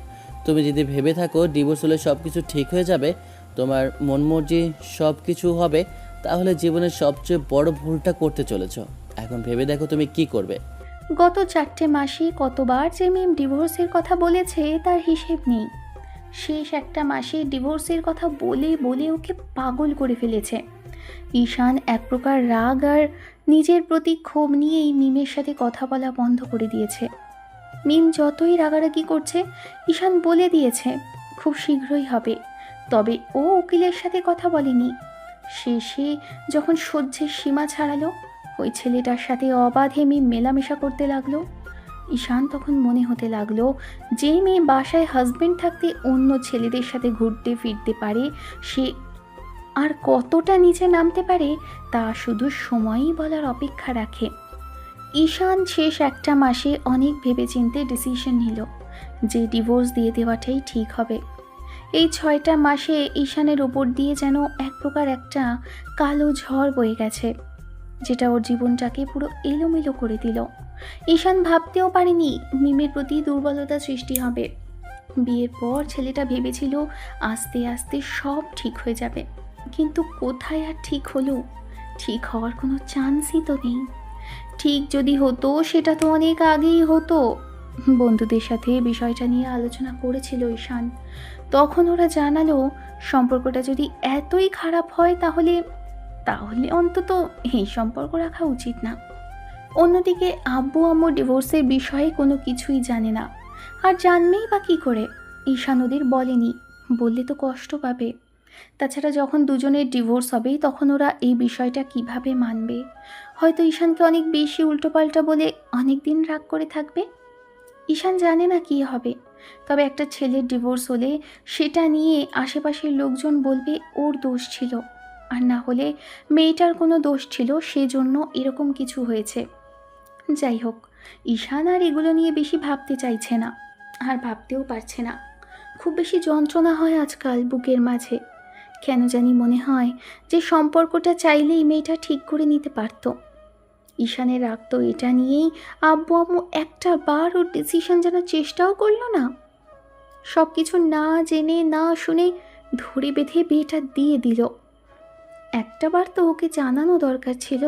তুমি যদি ভেবে থাকো ডিভোর্স হলে সব কিছু ঠিক হয়ে যাবে, তোমার মন মর্জি সব কিছু হবে, তাহলে জীবনের সবচেয়ে বড় ভুলটা করতে চলেছ। এখন ভেবে দেখো তুমি কি করবে। গত 4টে মাসে কতবার যে মিম ডিভোর্সের কথা বলেছে তার হিসেব নেই। শেষ একটা মাসে ডিভোর্সের কথা বলে বলে ওকে পাগল করে ফেলেছে। ঈশান এক প্রকার রাগ আর নিজের প্রতি ক্ষোভ নিয়েই মিমের সাথে কথা বলা বন্ধ করে দিয়েছে। মিম যতই রাগারাগি করছে, ঈশান বলে দিয়েছে খুব শীঘ্রই হবে। তবে ও উকিলের সাথে কথা বলেনি। শেষে যখন সহ্যের সীমা ছাড়ালো, ওই ছেলেটার সাথে অবাধে মিম মেলামেশা করতে লাগলো। ঈশান তখন মনে হতে লাগলো, যে মেয়ে বাসায় হাজবেন্ড থাকতে অন্য ছেলেদের সাথে ঘুরতে ফিরতে পারে, সে আর কতটা নিচে নামতে পারে তা শুধু সময়ই বলার অপেক্ষা রাখে। ঈশান শেষ একটা মাসে অনেক ভেবেচিন্তে ডিসিশন নিল যে ডিভোর্স দিয়ে দেওয়াটাই ঠিক হবে। এই 6টা মাসে ঈশানের ওপর দিয়ে যেন এক প্রকার একটা কালো ঝড় বয়ে গেছে, যেটা ওর জীবনটাকে পুরো এলোমেলো করে দিল। ঈশান ভাবতেও পারেনি মিমের প্রতি দুর্বলতা সৃষ্টি হবে। বিয়ের পর ছেলেটা ভেবেছিল আস্তে আস্তে সব ঠিক হয়ে যাবে, কিন্তু কোথায় আর ঠিক হলো? ঠিক হওয়ার কোনো চান্সই তো নেই। ঠিক যদি হতো সেটা তো অনেক আগেই হতো। বন্ধুদের সাথে বিষয়টা নিয়ে আলোচনা করেছিল ঈশান। তখন ওরা জানালো সম্পর্কটা যদি এতই খারাপ হয় তাহলে তাহলে অন্তত এই সম্পর্ক রাখা উচিত না। অন্যদিকে আব্বু আম্মু ডিভোর্সের বিষয়ে কোনো কিছুই জানে না, আর জানবেই বা কী করে? ঈশান ওদের বলেনি, বললে তো কষ্ট পাবে। তাছাড়া যখন দুজনের ডিভোর্স হবে তখন ওরা এই বিষয়টা কিভাবে মানবে? হয়তো ঈশানকে অনেক বেশি উল্টোপাল্টা বলে অনেক দিন রাগ করে থাকবে। ঈশান জানে না কী হবে, তবে একটা ছেলের ডিভোর্স হলে সেটা নিয়ে আশেপাশের লোকজন বলবে ওর দোষ ছিল, আর না হলে মেয়েটার কোনো দোষ ছিল, সেজন্য এরকম কিছু হয়েছে। যাই হোক, ঈশান আর এগুলো নিয়ে বেশি ভাবতে চাইছে না, আর ভাবতেও পারছে না। খুব বেশি যন্ত্রণা হয় আজকাল বুকের মাঝে। কেন জানি মনে হয় যে সম্পর্কটা চাইলেই মেয়েটা ঠিক করে নিতে পারত। ঈশানের রাগ তো এটা নিয়েই, আব্বু আম্মু একটা বার ওর ডিসিশন জানার চেষ্টাও করলো না। সব কিছু না জেনে না শুনে ধরে বেঁধে বিয়েটা দিয়ে দিল। একটা বার তো ওকে জানানো দরকার ছিল।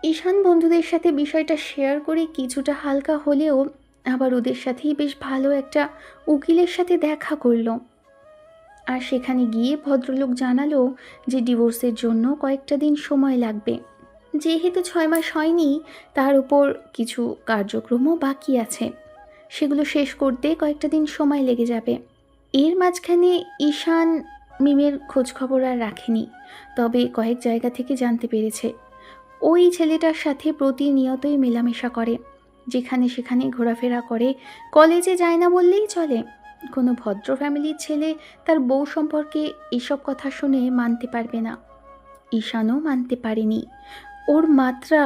ঈশান বন্ধুদের সাথে বিষয়টা শেয়ার করে কিছুটা হালকা হলেও আবার ওদের সাথেই বেশ ভালো একটা উকিলের সাথে দেখা করলো। আর সেখানে গিয়ে ভদ্রলোক জানালো যে ডিভোর্সের জন্য কয়েকটা দিন সময় লাগবে। যেহেতু 6 মাস হয়নি, তার উপর কিছু কার্যক্রমও বাকি আছে, সেগুলো শেষ করতে কয়েকটা দিন সময় লেগে যাবে। এর মাঝখানে ঈশান মিমের খোঁজখবর আর রাখেনি, তবে কয়েক জায়গা থেকে জানতে পেরেছে ওই ছেলেটার সাথে প্রতিনিয়তই মেলামেশা করে, যেখানে সেখানে ঘোরাফেরা করে, কলেজে যায় না বললেই চলে। কোনো ভদ্র ফ্যামিলির ছেলে তার বউ সম্পর্কে এসব কথা শুনে মানতে পারবে না। ঈশানও মানতে পারেনি। ওর মাত্রা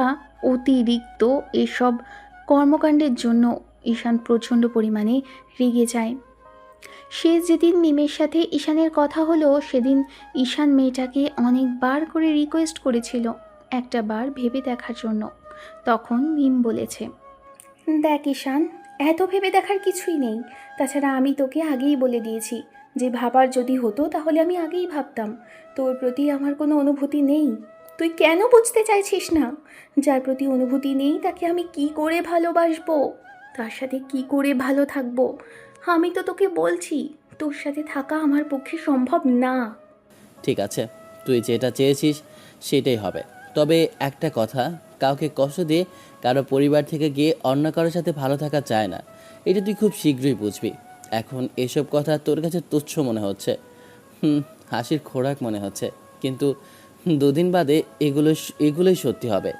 অতিরিক্ত এসব কর্মকাণ্ডের জন্য ঈশান প্রচণ্ড পরিমাণে রেগে যায়। সে যেদিন মিমের সাথে ঈশানের কথা হলো সেদিন ঈশান মেয়েটাকে অনেকবার করে রিকোয়েস্ট করেছিল একটা বার ভেবে দেখার জন্য। তখন মিম বলেছে, দেখ ঈশান, এত ভেবে দেখার কিছুই নেই। তাছাড়া আমি তোকে আগেই বলে দিয়েছি যে ভাবার যদি হতো তাহলে আমি আগেই ভাবতাম। তোর প্রতি আমার কোনো অনুভূতি নেই। তুই কেন বুঝতে চাইছিস না? যার প্রতি অনুভূতি নেই তাকে আমি কি করে ভালোবাসবো? তার সাথে কি করে ভালো থাকবো? আমি তো তোকে বলছি, তোর সাথে থাকা আমার পক্ষে সম্ভব না। ঠিক আছে, তুই যেটা চেয়েছিস সেটাই হবে। তবে একটা কথা, কাউকে কষ্ট দিয়ে কারো পরিবার থেকে গিয়ে অন্য কারোর সাথে ভালো থাকা যায় না। এটা তুই খুব শীঘ্রই বুঝবি। এখন এসব কথা তোর কাছে তুচ্ছ মনে হচ্ছে, হাসির খোরাক মনে হচ্ছে, কিন্তু দুদিন বাদে এগুলোই সত্যি হবে।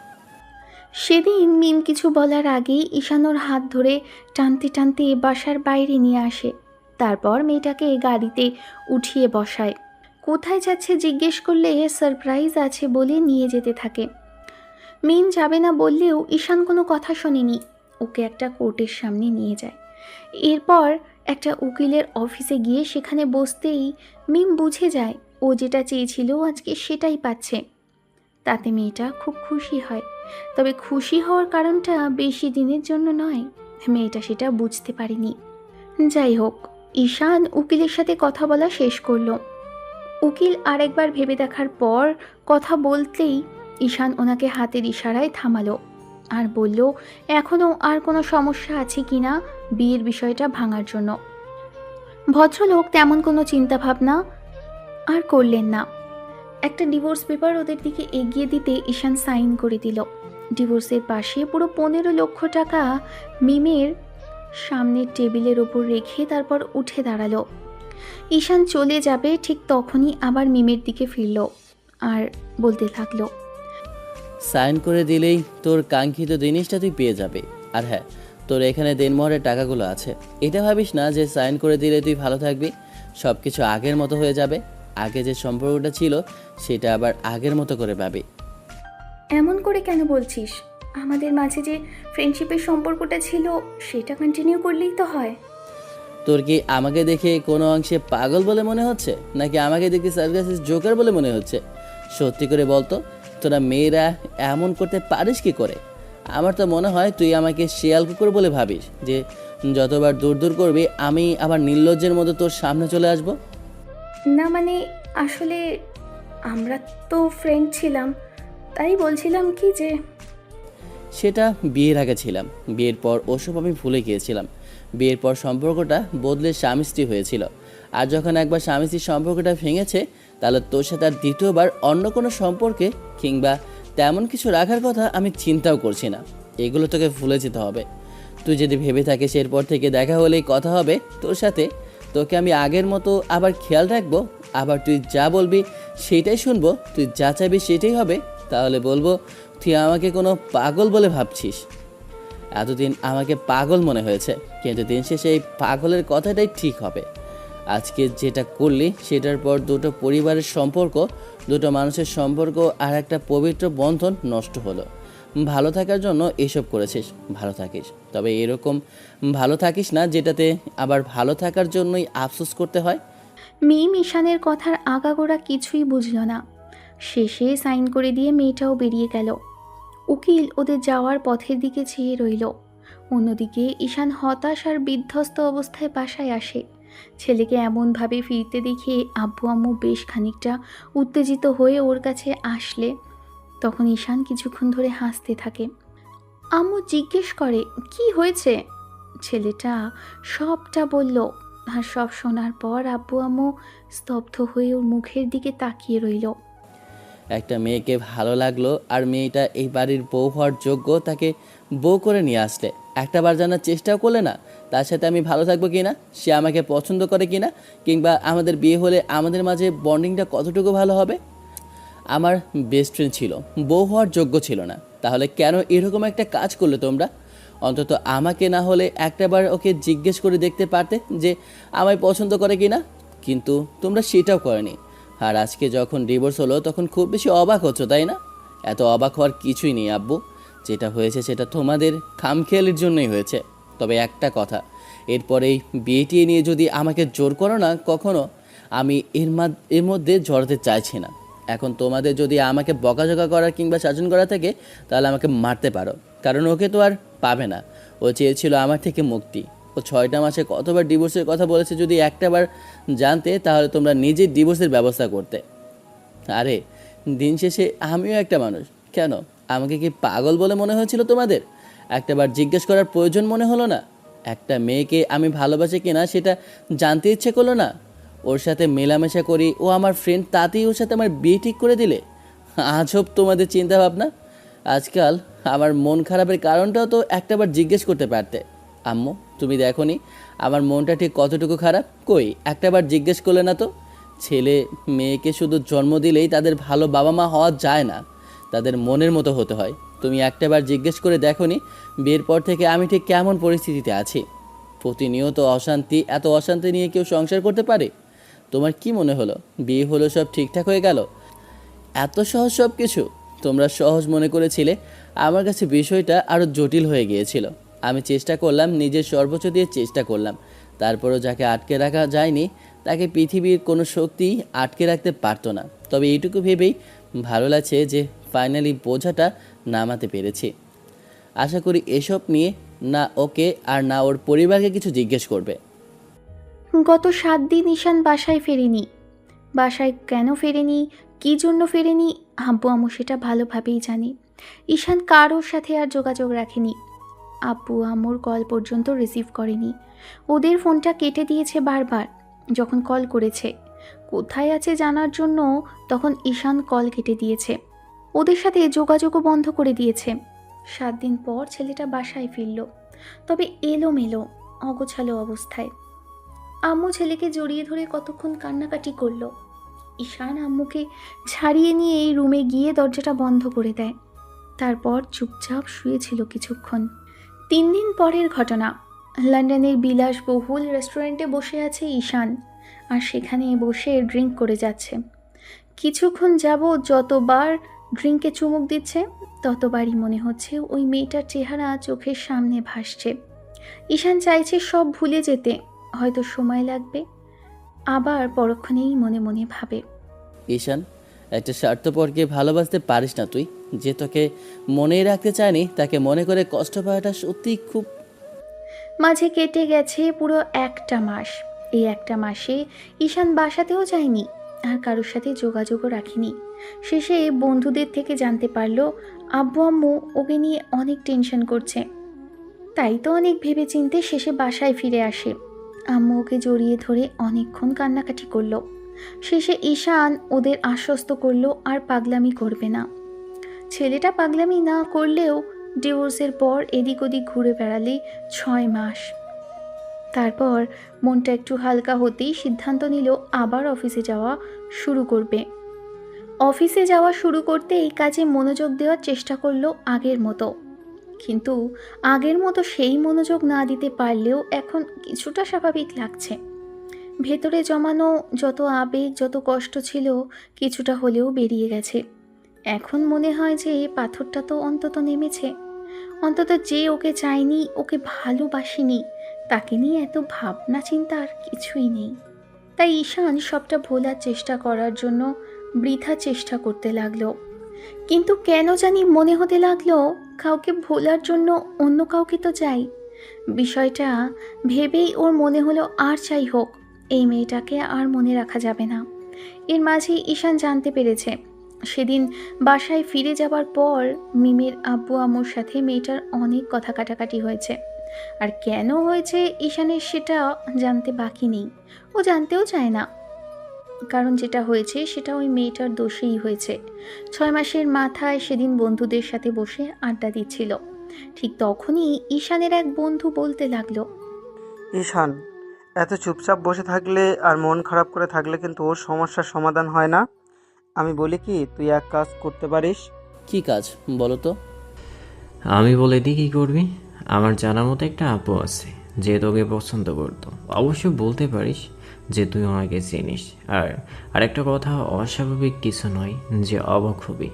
সেদিন মিম কিছু বলার আগেই ঈশান ওর হাত ধরে টানতে টানতে বাসার বাইরে নিয়ে আসে। তারপর মেয়েটাকে গাড়িতে উঠিয়ে বসায়। কোথায় যাচ্ছে জিজ্ঞেস করলে সারপ্রাইজ আছে বলে নিয়ে যেতে থাকে। মিম যাবে না বললেও ঈশান কোনো কথা শোনেনি, ওকে একটা কোর্টের সামনে নিয়ে যায়। এরপর একটা উকিলের অফিসে গিয়ে সেখানে বসতেই মিম বুঝে যায় ও যেটা চেয়েছিল আজকে সেটাই পাচ্ছে। তাতে মেয়েটা খুব খুশি হয়, তবে খুশি হওয়ার কারণটা বেশি দিনের জন্য নয়। মেয়েটা সেটা বুঝতে পারেনি। যাই হোক, ঈশান উকিলের সাথে কথা বলা শেষ করলো। উকিল আরেকবার ভেবে দেখার পর কথা বলতেই ঈশান ওনাকে হাতের ইশারায় থামালো আর বলল এখনও আর কোনো সমস্যা আছে কি না বিয়ের বিষয়টা ভাঙার জন্য। ভদ্রলোক তেমন কোনো চিন্তাভাবনা আর করলেন না। একটা ডিভোর্স পেপার ওদের দিকে এগিয়ে দিতে ঈশান সাইন করে দিল। ডিভোর্সের পাশে পুরো 15 লক্ষ টাকা মিমের সামনের টেবিলের ওপর রেখে তারপর উঠে দাঁড়ালো। ঈশান চলে যাবে ঠিক তখনই আবার মিমের দিকে ফিরল আর বলতে থাকলো, সাইন করে দিলেই তোর কাঙ্ক্ষিত জিনিসটা তুই পেয়ে যাবে। আর হ্যাঁ, তোর এখানে দেনমোহরের টাকাগুলো আছে। এটা ভাবিস না যে সাইন করে দিলে তুই ভালো থাকবি, সব কিছু আগের মতো হয়ে যাবে। আগে যে সম্পর্কটা ছিল সেটা আবার আগের মতো করে পাবি। এমন করে কেন বলছিস? আমাদের মাঝে যে ফ্রেন্ডশিপের সম্পর্কটা ছিল সেটা কন্টিনিউ করলেই তো হয়। তোর কি আমাকে দেখে কোনো অংশে পাগল বলে মনে হচ্ছে, নাকি আমাকে দেখে সার্কাসের জোকার বলে মনে হচ্ছে? সত্যি করে বলতো, তোরা মেয়েরা এমন করতে পারিস কি করে? আমার তো মনে হয় তুই আমাকে শিয়াল কুকুর বলে ভাবিস, যে যতবার দূর দূর করবি আমি আবার নির্লজ্জের মতো তোর সামনে চলে আসব। না মানে আসলে আমরা তো ফ্রেন্ড ছিলাম, তাই বলছিলাম কি যে সেটা বিয়ের আগে ছিলাম, বিয়ের পর ওসব আমি ভুলে গিয়েছিলাম। বিয়ের পর সম্পর্কটা বদলে স্বামী স্ত্রী হয়েছিল। আর যখন একবার স্বামী স্ত্রীর সম্পর্কটা ভেঙেছে, তাহলে তোর সাথে আর দ্বিতীয়বার অন্য কোনো সম্পর্কে কিংবা তেমন কিছু রাখার কথা আমি চিন্তাও করছি না। এগুলো তোকে ভুলে যেতে হবে। তুই যদি ভেবে থাকিস এরপর থেকে দেখা হলেই কথা হবে তোর সাথে, তোকে আমি আগের মতো আবার খেয়াল রাখবো, আবার তুই যা বলবি সেটাই শুনবো, তুই যা চাইবি সেটাই হবে, তাহলে বলবো তুই আমাকে কোনো পাগল বলে ভাবছিস। এতদিন আমাকে পাগল মনে হয়েছে, কিন্তু দিন শেষে এই পাগলের কথাটাই ঠিক হবে। আজকে যেটা করলি সেটার পর দুটো পরিবারের সম্পর্ক, দুটো মানুষের সম্পর্ক আর একটা পবিত্র বন্ধন নষ্ট হলো। ভালো থাকার জন্য এসব করেছিস, ভালো থাকিস, তবে এরকম ভালো থাকিস না যেটাতে আবার ভালো থাকার জন্যই আফসোস করতে হয়। মিম ঈশানের কথার আগাগোড়া কিছুই বুঝল না। শেষে সাইন করে দিয়ে মেয়েটাও বেরিয়ে গেল। উকিল ওদের যাওয়ার পথের দিকে চেয়ে রইল। অন্যদিকে ঈশান হতাশ আর বিধ্বস্ত অবস্থায় বাসায় আসে। ছেলেকে এমনভাবে ফিরতে দেখে আব্বু আম্মু বেশ খানিকটা উত্তেজিত হয়ে ওর কাছে আসলে তখন ঈশান কিছুক্ষণ ধরে হাসতে থাকে। আম্মু জিজ্ঞেস করে কি হয়েছে। ছেলেটা সবটা বলল, আর সব শোনার পর আব্বু আম্মু স্তব্ধ হয়ে ওর মুখের দিকে তাকিয়ে রইল। একটা মেয়েকে ভালো লাগলো আর মেয়েটা এই বাড়ির বউ হওয়ার যোগ্য, তাকে বউ করে নিয়ে আসলে একটাবার জানার চেষ্টাও করলে না তার সাথে আমি ভালো থাকবো কি না, সে আমাকে পছন্দ করে কি না, কিংবা আমাদের বিয়ে হলে আমাদের মাঝে বন্ডিংটা কতটুকু ভালো হবে। আমার বেস্ট ফ্রেন্ড ছিল, বউ হওয়ার যোগ্য ছিল না, তাহলে কেন এরকম একটা কাজ করলে তোমরা? অন্তত আমাকে না হলে একটাবার ওকে জিজ্ঞেস করে দেখতে পারতে যে আমায় পছন্দ করে কি না, কিন্তু তোমরা সেটাও করনি। আর আজকে যখন ডিভোর্স হলো তখন খুব বেশি অবাক হচ্ছ, তাই না? এত অবাক হওয়ার কিছুই নেই আব্বু, যেটা হয়েছে সেটা তোমাদের খামখেয়ালির জন্যই হয়েছে। তবে একটা কথা, এরপরেই বিয়েটি নিয়ে যদি আমাকে জোর করো না কখনো, আমি এর মধ্যে জড়াতে চাইছি না। এখন তোমাদের যদি আমাকে বকাঝকা করার কিংবা শাসন করা থাকে তাহলে আমাকে মারতে পারো, কারণ ওকে তো আর পাবে না। ও চেয়েছিল আমার থেকে মুক্তি। ও 6টা মাসে কতবার ডিভোর্সের কথা বলেছে, যদি একটাবার জানতে তাহলে তোমরা নিজের ডিভোর্সের ব্যবস্থা করতে। আরে দিন শেষে আমিও একটা মানুষ, কেন আমাকে কি পাগল বলে মনে হয়েছিল তোমাদের? একটাবার জিজ্ঞেস করার প্রয়োজন মনে হলো না? একটা মেয়েকে আমি ভালোবাসি কিনা সেটা জানতে ইচ্ছে করলো না? ওর সাথে মেলামেশা করি, ও আমার ফ্রেন্ড, তাতেই ওর সাথে আমার বিয়ে ঠিক করে দিলে। আজব তোমাদের চিন্তা ভাবনা। আজকাল আমার মন খারাপের কারণটাও তো একটাবার জিজ্ঞেস করতে পারতে। আম্মু, তুমি দেখোনি আমার মনটা ঠিক কতটুকু খারাপ? কই একটাবার জিজ্ঞেস করলে না তো? ছেলে মেয়েকে শুধু জন্ম দিলেই তাদের ভালো বাবা মা হওয়া যায় না, তাদের মনের মতো হতে হয়। তুমি একটাবার জিজ্ঞেস করে দেখোনি বিয়ের পর থেকে আমি ঠিক কেমন পরিস্থিতিতে আছি? প্রতিনিয়ত অশান্তি, এত অশান্তি নিয়ে কেউ সংসার করতে পারে? তোমার কি মনে হলো বিয়ে হলো সব ঠিকঠাক হয়ে গেল? এত সহজ সব কিছু তোমরা সহজ মনে করেছিলে, আমার কাছে বিষয়টা আরও জটিল হয়ে গিয়েছিল। আমি চেষ্টা করলাম, নিজের সর্বোচ্চ দিয়ে চেষ্টা করলাম, তারপরও যাকে আটকে রাখা যায়নি তাকে পৃথিবীর কোনো শক্তি আটকে রাখতে পারতো না। তবে এইটুকু ভেবেই ভালো লাগছে যে ফাইনালি বোঝাটা নামাতে পেরেছি। আশা করি এসব নিয়ে না ওকে আর না ওর পরিবারকে কিছু জিজ্ঞেস করবে। গত 7 দিন ঈশান বাসায় ফেরেনি। বাসায় কেন ফেরেনি, কী জন্য ফেরেনি, আব্বু আম্মু সেটা ভালোভাবেই জানে। ঈশান কারোর সাথে আর যোগাযোগ রাখেনি। আব্বু আম্মুর কল পর্যন্ত রিসিভ করেনি। ওদের ফোনটা কেটে দিয়েছে বারবার যখন কল করেছে। কোথায় আছে জানার জন্য তখন ঈশান কল কেটে দিয়েছে। ওদের সাথে যোগাযোগও বন্ধ করে দিয়েছে। 7 দিন পর ছেলেটা বাসায় ফিরল, তবে এলোমেলো অগোছালো অবস্থায়। আম্মু ছেলেকে জড়িয়ে ধরে কতক্ষণ কান্নাকাটি করলো। ঈশান আম্মুকে ছাড়িয়ে নিয়ে এই রুমে গিয়ে দরজাটা বন্ধ করে দেয়। তারপর চুপচাপ শুয়েছিল কিছুক্ষণ। 3 দিন পরের ঘটনা। লন্ডনের বিলাসবহুল রেস্টুরেন্টে বসে আছে ঈশান, আর সেখানে বসে ড্রিঙ্ক করে যাচ্ছে। কিছুক্ষণ যাবৎ যতবার ড্রিঙ্কে চুমুক দিচ্ছে ততবারই মনে হচ্ছে ওই মেয়েটার চেহারা চোখের সামনে ভাসছে। ঈশান চাইছে সব ভুলে যেতে, হয়তো সময় লাগবে। আবার পরক্ষণেই মনে মনে ভাবে, ঈশান, একটা স্বার্থপরকে ভালোবাসতে পারিস না তুই? যে তোকে মনেই রাখতে চায়নি তাকে মনে করে কষ্ট পাওয়াটা সত্যিই খুব। মাঝে কেটে গেছে পুরো 1টা মাস। এই 1টা মাসে ঈশান বাসাতেও যায়নি, আর কারোর সাথে যোগাযোগও রাখেনি। শেষে বন্ধুদের থেকে জানতে পারলো আব্বু আম্মু ওকে নিয়ে অনেক টেনশন করছে। তাই তো অনেক ভেবেচিন্তে শেষে বাসায় ফিরে আসে। আম্মু ওকে জড়িয়ে ধরে অনেকক্ষণ কান্নাকাটি করলো। শেষে ঈশান ওদের আশ্বস্ত করলো আর পাগলামি করবে না। ছেলেটা পাগলামি না করলেও ডিভোর্সের পর এদিক ওদিক ঘুরে বেড়ালে 6 মাস। তারপর মনটা একটু হালকা হতেই সিদ্ধান্ত নিল আবার অফিসে যাওয়া শুরু করবে। অফিসে যাওয়া শুরু করতে এই কাজে মনোযোগ দেওয়ার চেষ্টা করলো আগের মতো। কিন্তু আগের মতো সেই মনোযোগ না দিতে পারলেও এখন কিছুটা স্বাভাবিক লাগছে। ভেতরে জমানো যত আবেগ, যত কষ্ট ছিল কিছুটা হলেও বেরিয়ে গেছে। এখন মনে হয় যে পাথরটা তো অন্তত নেমেছে। অন্তত যে ওকে চায়নি, ওকে ভালোবাসেনি, তাকে নিয়ে এত ভাবনা চিন্তার কিছুই নেই। তাই ঈশান সবটা ভোলার চেষ্টা করার জন্য বৃথা চেষ্টা করতে লাগলো। কিন্তু কেন জানি মনে হতে লাগলো কাউকে ভোলার জন্য অন্য কাউকে তো চাই। বিষয়টা ভেবেই ওর মনে হলো আর চাই হোক, এই মেয়েটাকে আর মনে রাখা যাবে না। এর মাঝে ঈশান জানতে পেরেছে সেদিন বাসায় ফিরে যাবার পর মিমের আব্বু আম্মুর সাথে মেয়েটার অনেক কথা কাটাকাটি হয়েছে। আর কেন হয়েছে ঈশানের সেটা জানতে বাকি নেই, ও জানতেও চায় না। কারণ যেটা হয়েছে সেটা ওই মেয়েটার দোষেই হয়েছে। 6 মাসের মাথায় সেদিন বন্ধুদের সাথে বসে আড্ডা দিচ্ছিল। ঠিক তখনই ঈশানের এক বন্ধু বলতে লাগলো, ঈশান, এত চুপচাপ বসে থাকলে আর মন খারাপ করে থাকলে কিন্তু ওর সমস্যার সমাধান হয় না। আমি বলি কি, তুই এক কাজ করতে পারিস। কি কাজ বলো তো? আমি বলে দিই কী করবি। আমার জানার মতো একটা আপু আছে যে তোকে পছন্দ করতো। অবশ্য বলতে পারিস যে তুই আমাকে চিনিস। আর আরেকটা কথা, অস্বাভাবিক কিছু নয় যে অবাক হবি।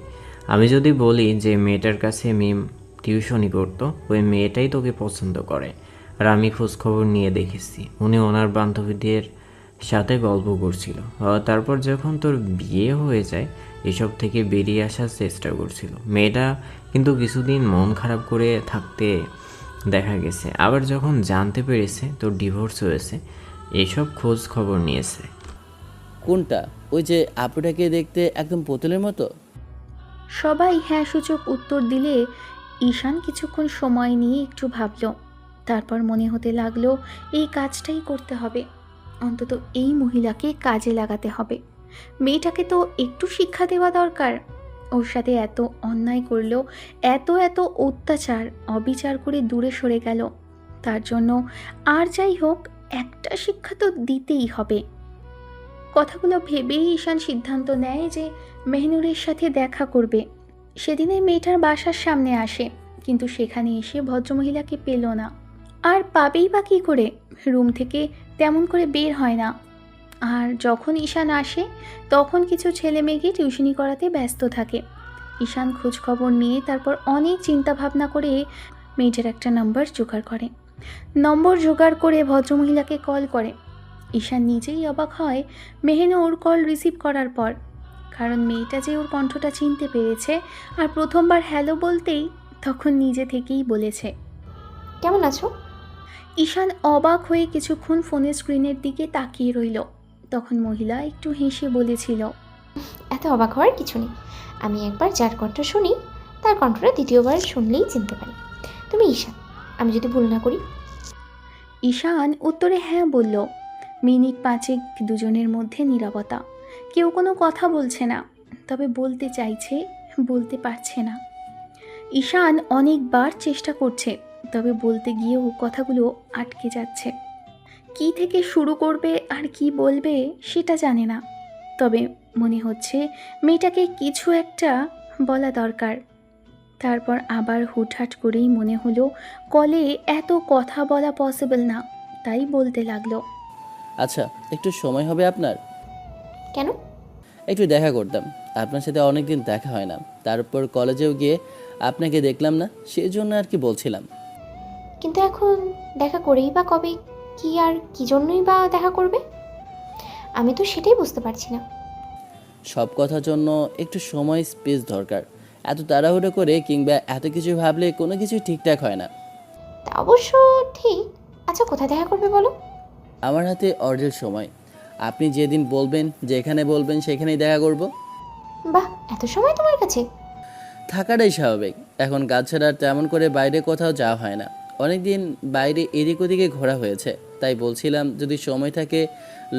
আমি যদি বলি যে মেয়েটার কাছে মিম টিউশনি করতো, ওই মেয়েটাই তোকে পছন্দ করে। আর আমি খোঁজখবর নিয়ে দেখেছি উনি ওনার বান্ধবীদের সাথে গল্প করছিল। তারপর যখন তোর বিয়ে হয়ে যায় এসব থেকে বেরিয়ে আসার চেষ্টা করছিল। মেয়েটা কিন্তু কিছুদিন মন খারাপ করে থাকতে দেখা গেছে। আবার যখন জানতে পেরেছে তোর ডিভোর্স হয়েছে এসব খোঁজ খবর নিয়েছে। কোনটা? ওই যে আপুটাকে দেখতে একদম পুতুলের মতো? সবাই হ্যাঁ সূচক উত্তর দিলে ঈশান কিছুক্ষণ সময় নিয়ে একটু ভাবল। তারপর মনে হতে লাগলো এই কাজটাই করতে হবে। অন্তত এই মহিলাকে কাজে লাগাতে হবে। মেয়েটাকে তো একটু শিক্ষা দেওয়া দরকার। ওর সাথে এত অন্যায় করলো, এত অত্যাচার অবিচার করে দূরে সরে গেল। তার জন্য আর যাই হোক একটা শিক্ষা তো দিতেই হবে। কথাগুলো ভেবেই ঈশান সিদ্ধান্ত নেয় যে মেহনুরের সাথে দেখা করবে। সেদিনে মেয়েটার বাসার সামনে আসে, কিন্তু সেখানে এসে ভদ্রমহিলাকে পেল না। আর পাবেই বা কী করে, রুম থেকে তেমন করে বের হয় না। আর যখন ঈশান আসে তখন কিছু ছেলে মেয়েকে টিউশনি করাতে ব্যস্ত থাকে। ঈশান খোঁজখবর নিয়ে তারপর অনেক চিন্তা ভাবনা করে মেয়েটার একটা নাম্বার জোগাড় করে ভদ্রমহিলাকে কল করে। ঈশান নিজেই অবাক হয় মেহনুর কল রিসিভ করার পর, কারণ মেয়েটা যে ওর কণ্ঠটা চিনতে পেরেছে আর প্রথমবার হ্যালো বলতেই তখন নিজে থেকেই বলেছে। কেমন আছো? ঈশান অবাক হয়ে কিছুক্ষণ ফোনের স্ক্রিনের দিকে তাকিয়ে রইল। তখন মহিলা একটু হেসে বলেছিল, এত অবাক হওয়ার কিছু নেই। আমি একবার যার কণ্ঠ শুনি তার কণ্ঠটা দ্বিতীয়বার শুনলেই চিনতে পারি। তুমি ঈশান, আমি যদি ভুল না করি। ঈশান উত্তরে হ্যাঁ বলল। মিনিট পাঁচেক দুজনের মধ্যে নীরবতা। কেউ কোনো কথা বলছে না, তবে বলতে চাইছে, বলতে পারছে না। ঈশান অনেকবার চেষ্টা করছে, তবে বলতে গিয়েও কথাগুলো আটকে যাচ্ছে। কি থেকে শুরু করবে আর কি বলবে সেটা জানে না, তবে মনে হচ্ছে মেয়েটাকে কিছু একটা বলা দরকার। তারপর আবার হুটহাট করেই মনে হলো কলে এত কথা বলা পসিবল না, তাই বলতে লাগলো। আচ্ছা, একটু সময় হবে আপনার? কেন? একটু দেখা করতাম। আপনার সাথে অনেক দিন দেখা হয় না, তারপর কলেজেও গিয়ে আপনাকে দেখলাম না, সেই জন্য আর কি বলছিলাম। কিন্তু এখন দেখা করেই বা কবে, কি আর কি জন্যই বা দেখা করবে? আমি তো সেটাই বুঝতে পারছি না। সব কথার জন্য একটু সময় স্পেস দরকার। এত তাড়াহুড়ো করে কিংবা এত কিছু ভাবলে কোনো কিছুই ঠিকঠাক হয় না। তা অবশ্য ঠিক। আচ্ছা, কোথায় দেখা করবে বলো? আমার হাতে অর্ধেক সময়। আপনি যেদিন বলবেন, যেখানে বলবেন সেখানেই দেখা করব। বাহ, এত সময় তোমার কাছে? থাকাটাই স্বাভাবিক। এখন কাজ ছাড়া আর তেমন করে বাইরে কোথাও যাওয়া হয় না। অনেক দিন বাইরে এদিক ওদিকে ঘোরা হয়েছে, তাই বলছিলাম যদি সময় থাকে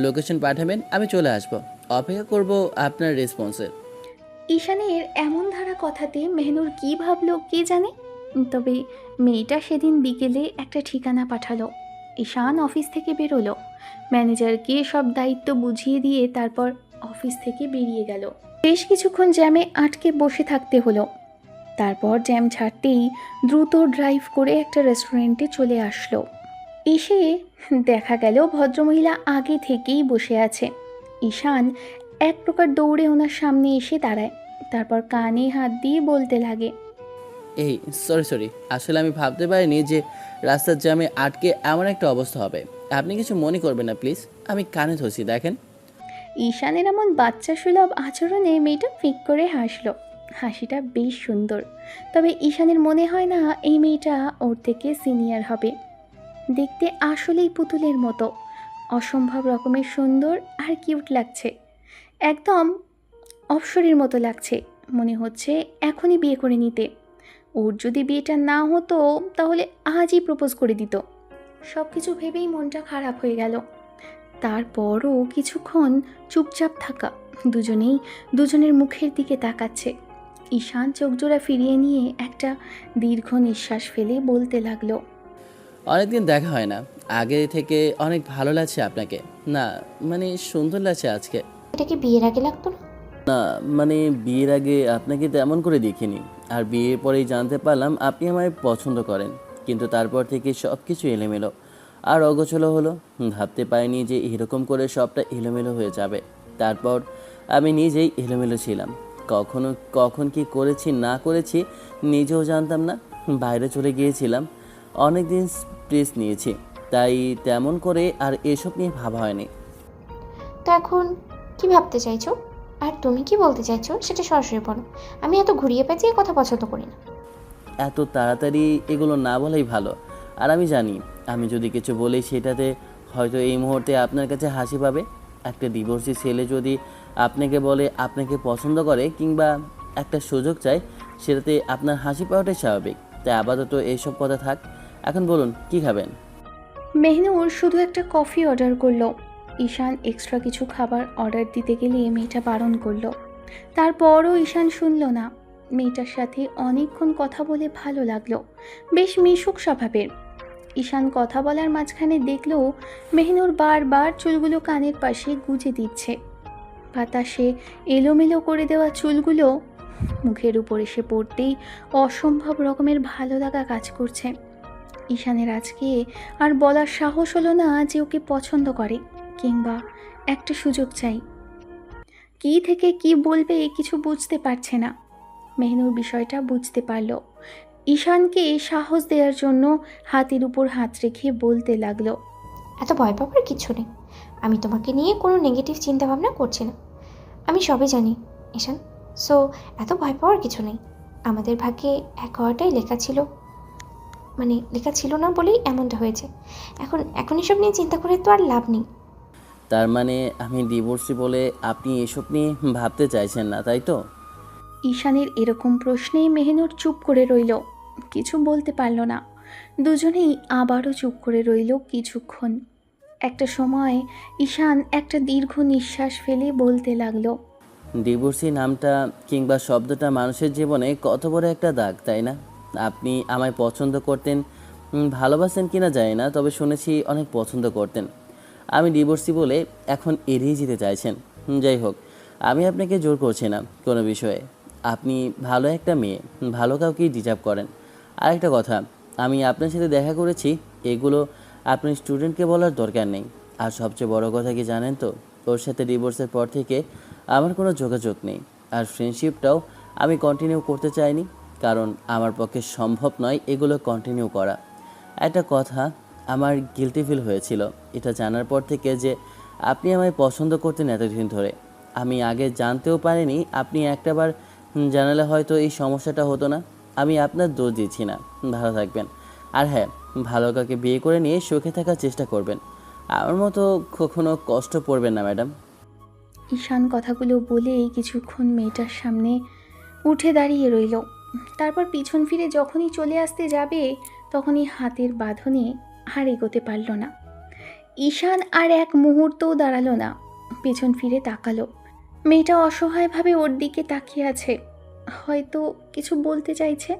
লোকেশন পাঠাবেন, আমি চলে আসব। অপেক্ষা করব আপনার রেসপন্সের। ঈশানের এমন ধারা কথাতে মেহনুর কি ভাবলো কে জানে। তবে মেয়েটা সেদিন বিকেলে একটা ঠিকানা পাঠালো। ঈশান অফিস থেকে বেরোলো, ম্যানেজারকে সব দায়িত্ব বুঝিয়ে দিয়ে তারপর অফিস থেকে বেরিয়ে গেল। বেশ কিছুক্ষণ জ্যামে আটকে বসে থাকতে হলো। তারপর জ্যাম ছাড়তেই দ্রুত ড্রাইভ করে একটা রেস্টুরেন্টে চলে আসলো। এসে দেখা গেল ভদ্রমহিলা আগে থেকেই বসে আছে। ঈশান এক প্রকার দৌড়ে ওনার সামনে এসে দাঁড়ায়, তারপর কানে হাত দিয়ে বলতে লাগে, এই সরি, আসলে আমি ভাবতে পারিনি যে রাস্তার জ্যামে আটকে এমন একটা অবস্থা হবে। আপনি কিছু মনে করবেন না প্লিজ, আমি কানে ধরছি দেখেন। ঈশানের এমন বাচ্চা সুলভ আচরণে মেয়েটা ফিক করে হাসলো। হাসিটা বেশ সুন্দর, তবে ঈশানের মনে হয় না এই মেয়েটা ওর থেকে সিনিয়র হবে। দেখতে আসলেই পুতুলের মতো, অসম্ভব রকমের সুন্দর আর কিউট লাগছে। একদম অপসরের মতো লাগছে, মনে হচ্ছে এখনই বিয়ে করে নিতে। ওর যদি বিয়েটা না হতো তাহলে আজই প্রপোজ করে দিত। সব কিছু ভেবেই মনটা খারাপ হয়ে গেল। তারপরও কিছুক্ষণ চুপচাপ থাকা, দুজনেই দুজনের মুখের দিকে তাকাচ্ছে। ঈশান চোখজোড়া ফিরিয়ে নিয়ে একটা দীর্ঘ নিঃশ্বাস ফেলে বলতে লাগলো, অনেকদিন দেখা হয় না, আগে থেকে অনেক ভালো লাগছে আপনাকে। না মানে সুন্দর লাগছে আজকে। এটা কি বিয়ের আগে লাগতো না? না মানে বিয়ের আগে আপনাকে তেমন করে দেখিনি, আর বিয়ের পরেই জানতে পারলাম আপনি আমায় পছন্দ করেন। কিন্তু তারপর থেকে সব কিছু এলোমেলো আর অগোছলো হলো। ভাবতে পারিনি যে এরকম করে সবটা এলোমেলো হয়ে যাবে। তারপর আমি নিজেই এলোমেলো ছিলাম, কখন কি করেছি না করেছি নিজেও জানতাম না। বাইরে চলে গিয়েছিলাম, অনেক দিন স্ট্রেস নিয়েছি, তাই তেমন করে আর এসব নিয়ে ভাবা হয়নি। তো এখন কি ভাবতে চাইছো? আর তুমি কি বলতে চাইছো সেটা সরাসরি বলো। আমি এত ঘুরিয়ে পেঁচিয়ে কথা পছন্দ করি না। এত তাড়াতাড়ি এগুলো না বলাই ভালো। আর আমি জানি আমি যদি কিছু বলি সেটাতে হয়তো এই মুহূর্তে আপনার কাছে হাসি পাবে। একটা ডিভোর্সি ছেলে যদি আপনাকে বলে আপনাকে পছন্দ করে কিংবা একটা সুযোগ চায়, সেটাতে আপনার হাসি পাওয়াটাই স্বাভাবিক। তাই আপাতত এইসব কথা থাক। এখন বলুন কি খাবেন? মেহনুর শুধু একটা কফি অর্ডার করলো। ঈশান এক্সট্রা কিছু খাবার অর্ডার দিতে গেলে মেয়েটা বারণ করলো। তারপরও ঈশান শুনল না। মেয়েটার সাথে অনেকক্ষণ কথা বলে ভালো লাগলো, বেশ মিশুক স্বভাবের। ঈশান কথা বলার মাঝখানে দেখলো মেহনুর বারবার চুলগুলো কানের পাশে গুজে দিচ্ছে। বাতাসে এলোমেলো করে দেওয়া চুলগুলো মুখের উপর এসে পড়তেই অসম্ভব রকমের ভালো লাগা কাজ করছে। ঈশানের আজকে আর বলার সাহস হলো না যে ওকে পছন্দ করে, কিংবা একটা সুযোগ চাই। কি থেকে কি বলবে কিছু বুঝতে পারছে না। মেহনুর বিষয়টা বুঝতে পারল। ঈশানকে সাহস দেওয়ার জন্য হাতের উপর হাত রেখে বলতে লাগলো, এত ভয় পাবার কিছু নেই। আমি তোমাকে নিয়ে কোনো নেগেটিভ চিন্তাভাবনা করছি না। আমি সবই জানি ঈশান। সো এত ভয় পাওয়ার কিছু নেই। আমাদের ভাগ্যে এক হওয়াটাই লেখা ছিল, মানে লেখা ছিল না বলেই এমনটা হয়েছে। এখন এসব নিয়ে চিন্তা করে তো আর লাভ নেই। তার মানে আমি ডিভোর্সি বলে আপনি এসব নিয়ে ভাবতে চাইছেন না, তাই তো? ঈশানের এরকম প্রশ্নেই মেহনুর চুপ করে রইল, কিছু বলতে পারল না। দুজনেই আবারও চুপ করে রইল কিছুক্ষণ। একটা সময় ঈশান একটা দীর্ঘ নিঃশ্বাস ফেলে বলতে লাগলো, ডিভোর্সি নামটা কিংবা শব্দটা মানুষের জীবনে কত বড় একটা দাগ, তাই না? আপনি আমায় পছন্দ করতেন, ভালোবাসেন কিনা জানি না, তবে শুনেছি অনেক পছন্দ করতেন। আমি ডিভোর্সি বলে এখন এড়িয়ে যেতে চাইছেন। যাই হোক, আমি আপনাকে জোর করছি না কোনো বিষয়ে। আপনি ভালো একটা মেয়ে, ভালো কাউকেই ডিজার্ভ করেন। আরেকটা কথা, আমি আপনার সাথে দেখা করেছি, এগুলো আপনার স্টুডেন্টকে বলার দরকার নেই। আর সবচেয়ে বড় কথা কি জানেন তো, ওর সাথে ডিভোর্সের পর থেকে আমার কোনো যোগাযোগ নেই। আর ফ্রেন্ডশিপটাও আমি কন্টিনিউ করতে চাইনি, কারণ আমার পক্ষে সম্ভব নয় এগুলো কন্টিনিউ করা। একটা কথা, আমার গিল্টি ফিল হয়েছিল এটা জানার পর থেকে যে আপনি আমায় পছন্দ করতেন এতদিন ধরে। আমি আগে জানতেও পারিনি। আপনি একটাবার জানালে হয়তো এই সমস্যাটা হতো না। আমি আপনার দোষ দিচ্ছি না। ভালো থাকবেন। আর হ্যাঁ, ভালো কাউকে বিয়ে করে নিয়ে সুখে থাকার চেষ্টা করবেন। আমার মতো কখনো কষ্ট পড়বেন না ম্যাডাম। ঈশান কথাগুলো বলে কিছুক্ষণ মেয়েটার সামনে উঠে দাঁড়িয়ে রইল। তারপর পিছন ফিরে যখনই চলে আসতে যাবে তখনই হাতের বাঁধনে আর এগোতে পারল না। ঈশান আর এক মুহূর্তও দাঁড়ালো না, পেছন ফিরে তাকালো। মেয়েটা অসহায়ভাবে ওর দিকে তাকিয়ে আছে, হয়তো কিছু বলতে চাইছে।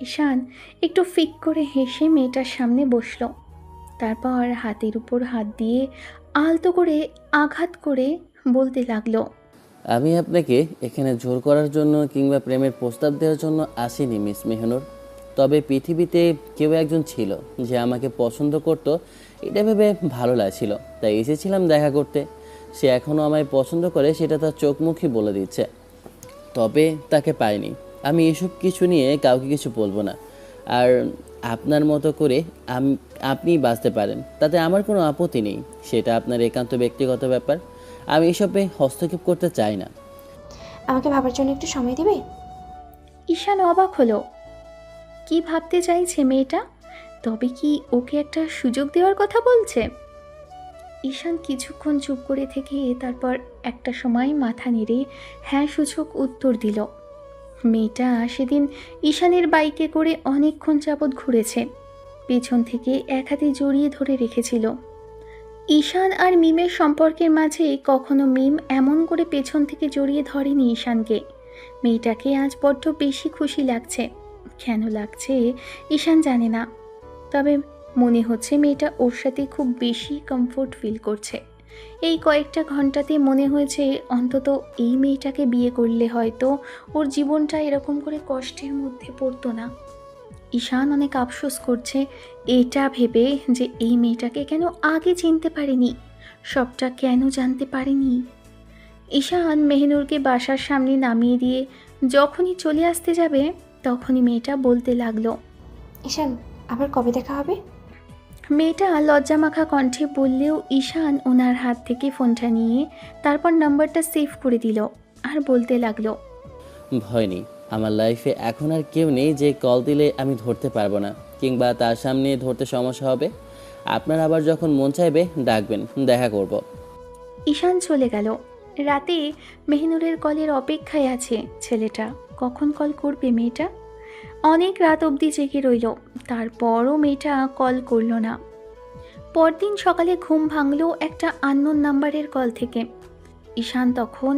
ঈশান একটু ফিক করে হেসে মেয়েটার সামনে বসলো। তারপর হাতের উপর হাত দিয়ে আলতো করে আঘাত করে বলতে লাগলো, আমি আপনাকে এখানে জোর করার জন্য কিংবা প্রেমের প্রস্তাব দেওয়ার জন্য আসিনি মিস মেহনুর। তবে পৃথিবীতে কেউ একজন ছিল যে আমাকে পছন্দ করত, এটা ভেবে ভালো লাগছিল, তাই এসেছিলাম দেখা করতে। সে এখনও আমায় পছন্দ করে, সেটা তার চোখ মুখই বলে দিচ্ছে। তবে তাকে পাইনি। আমি এসব কিছু নিয়ে কাউকে কিছু বলবো না। আর আপনার মতো করে আপনি বাঁচতে পারেন, তাতে আমার কোনো আপত্তি নেই। সেটা আপনার একান্ত ব্যক্তিগত ব্যাপার। আমি এসবে হস্তক্ষেপ করতে চাই না। আমাকে ভাবার জন্য একটু সময় দিবে? ঈশান অবাক হলো। কি ভাবতে চাইছে মেয়েটা? তবে কি ওকে একটা সুযোগ দেওয়ার কথা বলছে? ঈশান কিছুক্ষণ চুপ করে থেকে তারপর একটা সময় মাথা নেড়ে হ্যাঁ সূচক উত্তর দিল। মেয়েটা সেদিন ঈশানের বাইকে করে অনেকক্ষণ যাবৎ ঘুরেছে, পেছন থেকে এক হাতে জড়িয়ে ধরে রেখেছিল। ঈশান আর মিমের সম্পর্কের মাঝে কখনো মিম এমন করে পেছন থেকে জড়িয়ে ধরেনি ঈশানকে। মেয়েটাকে আজ বড্ড বেশি খুশি লাগছে। কেন লাগছে ঈশান জানে না, তবে মনে হচ্ছে মেয়েটা ওর সাথে খুব বেশি কমফোর্ট ফিল করছে। এই কয়েকটা ঘন্টাতে মনে হয়েছে অন্তত এই মেয়েটাকে বিয়ে করলে হয়তো ওর জীবনটা এরকম করে কষ্টের মধ্যে পড়তো না। ঈশান অনেক আফসোস করছে এটা ভেবে যে এই মেয়েটাকে কেন আগে চিনতে পারেনি, সবটা কেন জানতে পারেনি। ঈশান মেহনুরকে বাসার সামনে নামিয়ে দিয়ে যখনই চলে আসতে যাবে তখনই মেয়েটা বলতে লাগলো, ঈশান, আবার কবে দেখা হবে? মেয়েটা লজ্জামাখা কণ্ঠে বললেও ঈশান ওনার হাত থেকে ফোনটা নিয়ে তারপর নাম্বারটা সেভ করে দিল আর বলতে লাগলো, ভয় নেই, আমার লাইফে এখন আর কেউ নেই যে কল দিলে আমি ধরতে পারবো না কিংবা তার সামনে ধরতে সমস্যা হবে। আপনার আবার যখন মন চাইবে ডাকবেন, দেখা করব। ঈশান চলে গেল। রাতে মেহনুরের কলের অপেক্ষায় আছে ছেলেটা, কখন কল করবে মেয়েটা। অনেক রাত অবধি জেগে রইল, তারপরও মেয়েটা কল করল না। পরদিন সকালে ঘুম ভাঙল একটা আননোন নাম্বারের কল থেকে। ঈশান তখন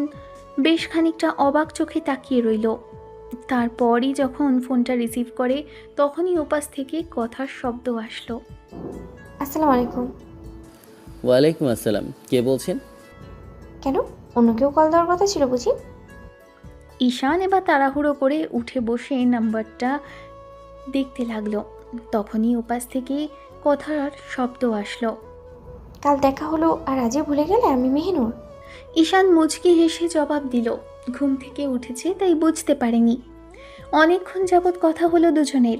বেশ খানিকটা অবাক চোখে তাকিয়ে রইল। তারপরই যখন ফোনটা রিসিভ করে তখনই ওপাশ থেকে কথার শব্দ আসলো। আসসালামু আলাইকুম। ওয়ালাইকুম আসসালাম, কে বলছেন? কেন, অন্য কেউ কল দেওয়ার কথা ছিল বুঝি? ঈশান এবার তাড়াহুড়ো করে উঠে বসে নাম্বারটা দেখতে লাগলো। তখনই ওপাশ থেকে কথার শব্দ আসলো। কাল দেখা হলো আর আজই ভুলে গেলে আমি মেহিনুর? ঈশান মুচকি হেসে জবাব দিল। ঘুম থেকে উঠেছে তাই বুঝতে পারেনি। অনেকক্ষণ যাবৎ কথা হলো দুজনের।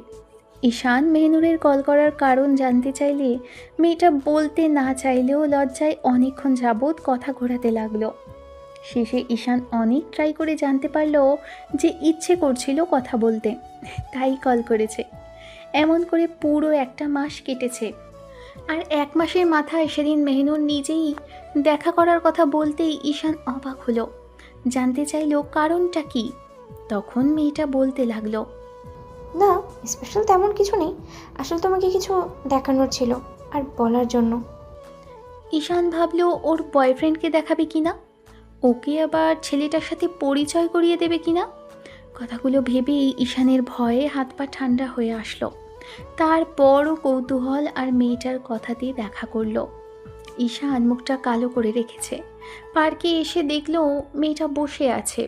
ঈশান মেহনুরের কল করার কারণ জানতে চাইলে মেয়েটা বলতে না চাইলেও লজ্জায় অনেকক্ষণ যাবৎ কথা ঘোরাতে লাগলো। শেষে ঈশান অনেক ট্রাই করে জানতে পারলো যে ইচ্ছে করছিল কথা বলতে, তাই কল করেছে। এমন করে পুরো 1 মাস কেটেছে। আর 1 মাসের মাথায় সেদিন মেহনুর নিজেই দেখা করার কথা বলতেই ঈশান অবাক হলো। জানতে চাইলো কারণটা কি। তখন মেয়েটা বলতে লাগলো, না, স্পেশাল তেমন কিছু নেই, আসলে তোমাকে কিছু দেখানোর ছিল আর বলার জন্য। ঈশান ভাবলো ওর বয়ফ্রেন্ডকে দেখাবে কিনা, ওকে আবার ছেলেটার সাথে পরিচয় করিয়ে দেবে কিনা। কথাগুলো ভেবেই ঈশানের ভয়ে হাত পা ঠান্ডা হয়ে আসলো। তারপরও কৌতূহল আর মেয়েটার কথাতে দেখা করলো। ঈশান মুখটা কালো করে রেখেছে। পার্কে এসে দেখলো মেয়েটা বসে আছে।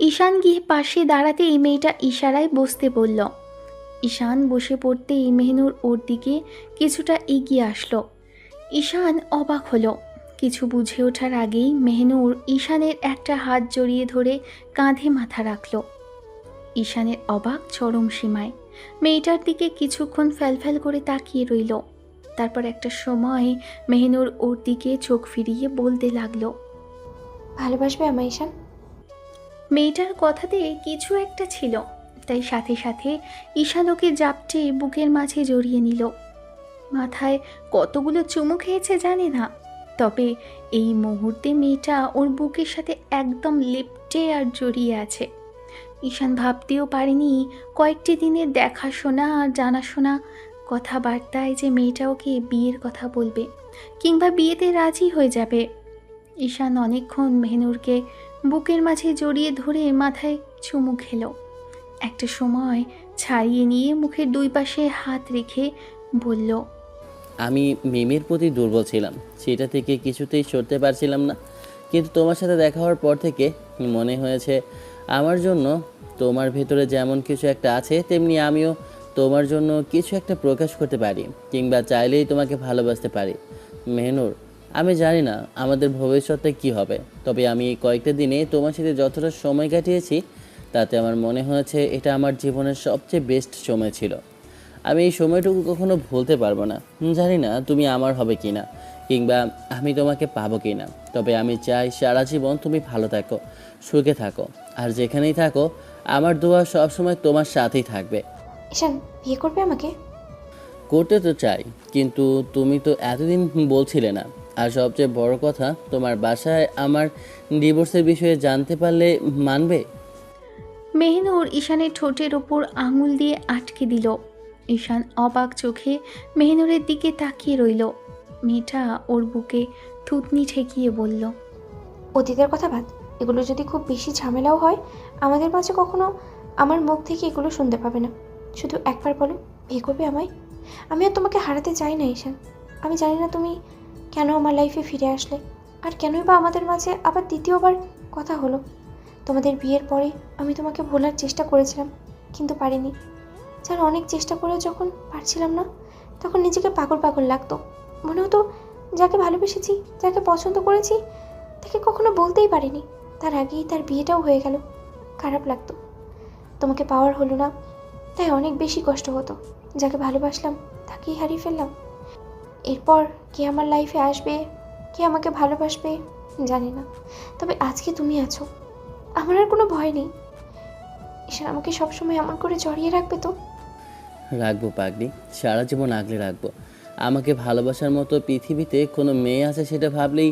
ঈশান গিয়ে পাশে দাঁড়াতেই মেয়েটা ইশারায় বসতে বলল। ঈশান বসে পড়তেই মেহনুর ওর দিকে কিছুটা এগিয়ে আসলো। ঈশান অবাক হলো। কিছু বুঝে ওঠার আগেই মেহনুর ঈশানের একটা হাত জড়িয়ে ধরে কাঁধে মাথা রাখলো। ঈশানের অবাক চরম সীমায়। মেয়েটার দিকে কিছুক্ষণ ফ্যালফ্যাল করে তাকিয়ে রইল। তারপর একটা সময় মেহনুর ওর দিকে চোখ ফিরিয়ে বলতে লাগলো, ভালোবাসবে আমায় ঈশান? মেয়েটার কথাতে কিছু একটা ছিল, তাই সাথে সাথে ঈশান ওকে জাপটে বুকের মাঝে জড়িয়ে নিল। মাথায় কতগুলো চুমু খেয়েছে জানে না, তবে এই মুহূর্তে মেয়েটা ওর বুকের সাথে একদম লেপ্টে আর জড়িয়ে আছে। ঈশান ভাবতেও পারেনি কয়েকটি দিনের দেখাশোনা আর জানাশোনা কথাবার্তায় যে মেয়েটা ওকে বিয়ের কথা বলবে, কিংবা বিয়েতে রাজি হয়ে যাবে। ঈশান অনেকক্ষণ মেহনুরকে বুকের মাঝে জড়িয়ে ধরে মাথায় চুমু খেলো। একটা সময় ছাড়িয়ে নিয়ে মুখের 2 পাশে হাত রেখে বলল, আমি মিমের প্রতি দুর্বল ছিলাম, সেটা থেকে কিছুতেই সরতে পারছিলাম না। কিন্তু তোমার সাথে দেখা হওয়ার পর থেকে মনে হয়েছে আমার জন্য তোমার ভেতরে যেমন কিছু একটা আছে, তেমনি আমিও তোমার জন্য কিছু একটা প্রকাশ করতে পারি, কিংবা চাইলেই তোমাকে ভালোবাসতে পারি। মেহনুর, আমি জানি না আমাদের ভবিষ্যতে কি হবে, তবে আমি এই কয়েকটা দিনে তোমার সাথে যতটা সময় কাটিয়েছি তাতে আমার মনে হয়েছে এটা আমার জীবনের সবচেয়ে বেস্ট সময় ছিল। আমি এই সময়টুকু কখনো ভুলতে পারবো না। জানি না তুমি আমার হবে কি না, কিংবা আমি তোমাকে পাবো কি না, তবে আমি চাই সারা জীবন তুমি ভালো থাকো, সুখে থাকো, আর যেখানেই থাকো আমার দোয়া সবসময় তোমার সাথেই থাকবে। ঈশান, বিয়ে করবে আমাকে? করতে তো চাই, কিন্তু তুমি তো এতদিন বলছিলে না। আর সবচেয়ে বড় কথা, তোমার বাসায় আমার ডিভোর্সের বিষয়ে জানতে পারলে মানবে? মেহনুর ঈশানের ঠোঁটের ওপর আঙুল দিয়ে আটকে দিল। ঈশান অবাক চোখে মেহনুরের দিকে তাকিয়ে রইল। মেয়েটা ওর বুকে থুতনি ঠেকিয়ে বলল, অতীতের কথা বাদ, এগুলো যদি খুব বেশি ঝামেলাও হয় আমাদের মাঝে কখনো আমার মুখ থেকে এগুলো শুনতে পাবে না। শুধু একবার বলো, বিয়ে করবে আমায়? আমি আর তোমাকে হারাতে চাই না ঈশান। আমি জানি না তুমি কেন আমার লাইফে ফিরে আসলে, আর কেনই বা আমাদের মাঝে আবার দ্বিতীয়বার কথা হলো। তোমাদের বিয়ের পরে আমি তোমাকে ভোলার চেষ্টা করেছিলাম, কিন্তু পারিনি। যেন অনেক চেষ্টা করেও যখন পারছিলাম না, তখন নিজেকে পাগল পাগল লাগতো। মনে হতো যাকে ভালোবেসেছি, যাকে পছন্দ করেছি, তাকে কখনো বলতেই পারিনি। তার আগেই তার বিয়েটাও হয়ে গেল। খারাপ লাগতো। তোমাকে পাওয়ার হলো না, তাই অনেক বেশি কষ্ট হতো। যাকে ভালোবাসলাম তাকেই হারিয়ে ফেললাম। এরপর কে আমার লাইফে আসবে, কে আমাকে ভালোবাসবে জানি না, তবে আজকে তুমি আছো, আমার আর কোনো ভয় নেই। ঈশান, আমাকে সবসময় এমন করে জড়িয়ে রাখবে তো? রাখবো পাগলি, সারা জীবন আগলে রাখবো। আমাকে ভালোবাসার মতো পৃথিবীতে কোনো মেয়ে আছে সেটা ভাবলেই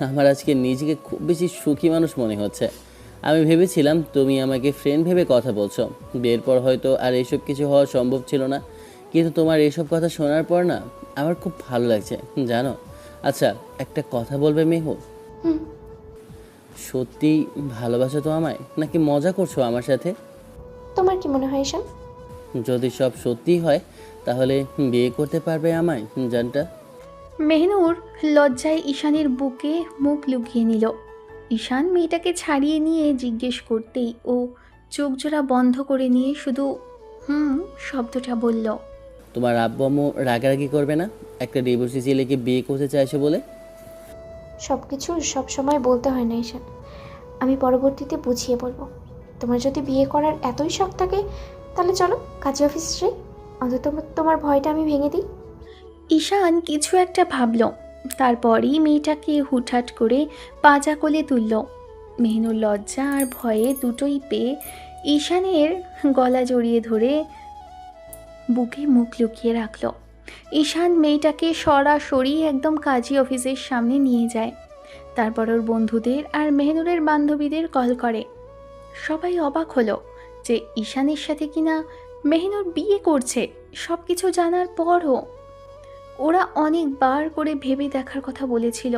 আমার আজকে নিজেকে খুব বেশি সুখী মানুষ মনে হচ্ছে। আমি ভেবেছিলাম তুমি আমাকে ফ্রেন্ড ভেবে কথা বলছো, বিয়ের পর হয়তো আর এইসব কিছু হওয়া সম্ভব ছিল না, কিন্তু তোমার এইসব কথা শোনার পর না আমার খুব ভালো লাগছে জানো। আচ্ছা, একটা কথা বলবে মেহু? হুম। সত্যি ভালোবাসো তো আমায়, নাকি মজা করছো আমার সাথে? তোমার কি মনে হয় ঈশান? যদি সব সত্যি হয় তাহলে বিয়ে করতে পারবে আমায় জানটা? মেহনুর লজ্জায় ঈশানের বুকে মুখ লুকিয়ে নিল। ঈশান মেয়েটাকে ছাড়িয়ে নিয়ে জিজ্ঞেস করতেই ও চোখ জোড়া বন্ধ করে নিয়ে শুধু হুম শব্দটা বলল। তোমার আব্বু আম্মু রাগারাগি করবে না একটা ডিভোর্সি ছেলেকে বিয়ে করতে চাইছে বলে? সব কিছু সব সময় বলতে হয় না ঈশান, আমি পরবর্তীতে বুঝিয়ে বলবো। তোমার যদি বিয়ে করার এতই শখ থাকে তাহলে চলো কাজী অফিস যাই, অন্তত তোমার ভয়টা আমি ভেঙে দিই। ঈশান কিছু একটা ভাবল, তারপরই মেয়েটাকে হুটহাট করে পাজা কোলে তুলল। মেহনুর লজ্জা আর ভয়ে দুটোই পেয়ে ঈশানের গলা জড়িয়ে ধরে বুকে মুখ লুকিয়ে রাখল। ঈশান মেয়েটাকে সরাসরি একদম কাজী অফিসের সামনে নিয়ে যায়। তারপর ওর বন্ধুদের আর মেহনুরের বান্ধবীদের কল করে। সবাই অবাক হলো যে ঈশানের সাথে কিনা মেহনুর বিয়ে করছে। সব কিছু জানার পরও ওরা অনেকবার করে ভেবে দেখার কথা বলেছিল।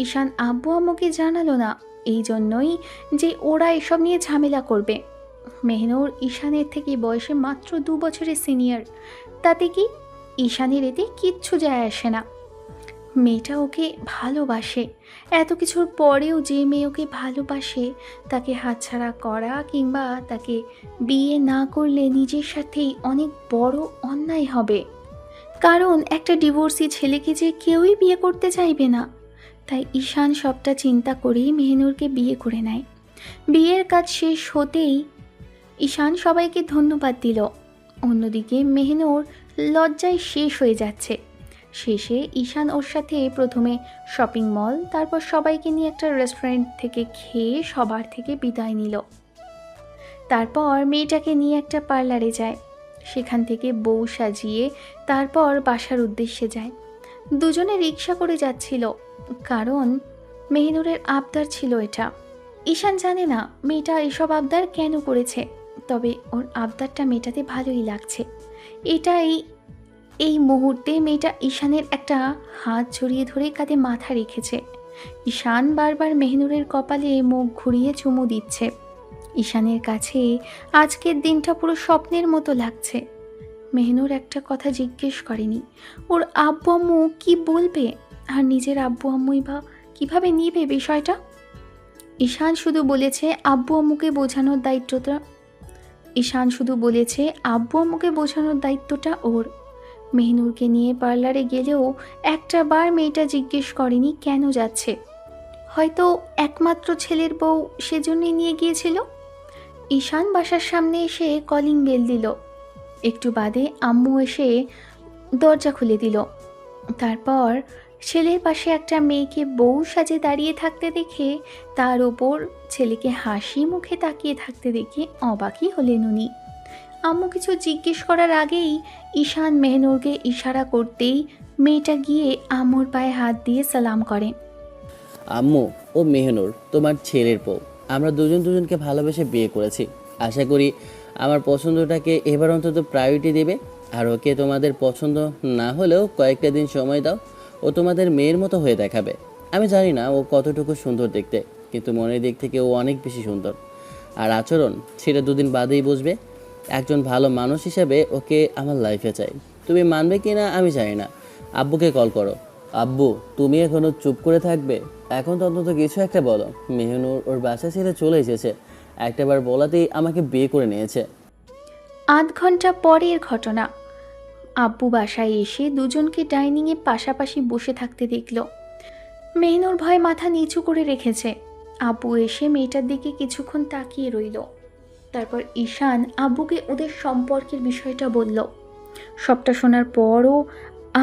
ঈশান আব্বু আম্মুকে জানালো না, এই জন্যই যে ওরা এসব নিয়ে ঝামেলা করবে। মেহনুর ঈশানের থেকে বয়সে মাত্র 2 বছরের সিনিয়র, তাতে কি ঈশানের এতে কিচ্ছু যায় আসে না। মেয়েটা ওকে ভালোবাসে। এত কিছুর পরেও যে মেয়ে ওকে ভালোবাসে তাকে হাতছাড়া করা কিংবা তাকে বিয়ে না করলে নিজের সাথেই অনেক বড় অন্যায় হবে। কারণ একটা ডিভোর্সি ছেলেকে যে কেউই বিয়ে করতে চাইবে না। তাই ঈশান সবটা চিন্তা করেই মেহনুরকে বিয়ে করে নেয়। বিয়ের কাজ শেষ হতেই ঈশান সবাইকে ধন্যবাদ দিল। অন্যদিকে মেহনুর লজ্জায় শেষ হয়ে যাচ্ছে। শেষে ঈশান ওর সাথে প্রথমে শপিং মল, তারপর সবাইকে নিয়ে একটা রেস্টুরেন্ট থেকে খেয়ে সবার থেকে বিদায় নিল। তারপর মেয়েটাকে নিয়ে একটা পার্লারে যায়, সেখান থেকে বউ সাজিয়ে তারপর বাসার উদ্দেশ্যে যায়। দুজনে রিক্সা করে যাচ্ছিল, কারণ মেহনুরের আবদার ছিল এটা। ঈশান জানে না মেয়েটা এসব আবদার কেন করেছে, তবে ওর আবদারটা মেটাতে ভালোই লাগছে। এই মুহূর্তে মেয়েটা ঈশানের একটা হাত জড়িয়ে ধরে কাঁধে মাথা রেখেছে। ঈশান বারবার মেহনুরের কপালে মুখ ঘুরিয়ে চুমু দিচ্ছে। ঈশানের কাছে আজকের দিনটা পুরো স্বপ্নের মতো লাগছে। মেহনুর একটা কথা জিজ্ঞেস করেনি, ওর আব্বু আম্মু কী বলবে, আর নিজের আব্বু আম্মুই বা কীভাবে নিবে বিষয়টা। ঈশান শুধু বলেছে আব্বু আম্মুকে বোঝানোর দায়িত্বটা ওর। মেহনুরকে নিয়ে পার্লারে গেলেও একটা বার মেয়েটা জিজ্ঞেস করেনি কেন যাচ্ছে। হয়তো একমাত্র ছেলের বউ সেজন্যই নিয়ে গিয়েছিল। ঈশান বাসার সামনে এসে কলিং বেল দিল। একটু বাদে আম্মু এসে দরজা খুলে দিল। তারপর ছেলের পাশে একটা মেয়েকে বউ সাজে দাঁড়িয়ে থাকতে দেখে, তার ওপর ছেলেকে হাসি মুখে তাকিয়ে থাকতে দেখে অবাকই হলেন উনি। আম্মু কিছু জিজ্ঞেস করার আগেই ঈশান মেহনুরকে ইশারা করতেই মেয়েটা গিয়ে আম্মুর পায়ে হাত দিয়ে সালাম করে। আম্মু, ও মেহনুর তোমার ছেলের বউ। আমরা দুজনকে ভালোবেসে বিয়ে করেছি। আশা করি আমার পছন্দটাকে এবার অন্তত প্রায়োরিটি দেবে। আর ওকে তোমাদের পছন্দ না হলেও কয়েকটা দিন সময় দাও, ও তোমাদের মেয়ের মতো হয়ে দেখাবে। আমি জানি না ও কতটুকু সুন্দর দেখতে, কিন্তু মনের দিক থেকে ও অনেক বেশি সুন্দর। আর আচরণ সেটা 2 দিন বাদেই বুঝবে। একজন ভালো মানুষ হিসেবে ওকে আমার লাইফে চাই। তুমি মানবে কি না আমি জানি না। আব্বুকে কল করো। আব্বু, তুমি এখনও চুপ করে থাকবে? এখন তো অন্তত কিছু একটা বলো। মেহনুর ওর বাসা ছেড়ে চলে এসেছে, একটাবার বলাতেই আমাকে বিয়ে করে নিয়েছে। আধ ঘন্টা পরের ঘটনা। আব্বু বাসায় এসে দুজনকে ডাইনিংয়ে পাশাপাশি বসে থাকতে দেখল। মেহনুর ভয়ে মাথা নিচু করে রেখেছে। আব্বু এসে মেয়েটার দিকে কিছুক্ষণ তাকিয়ে রইল। তারপর ঈশান আব্বুকে ওদের সম্পর্কের বিষয়টা বলল। সবটা শোনার পরও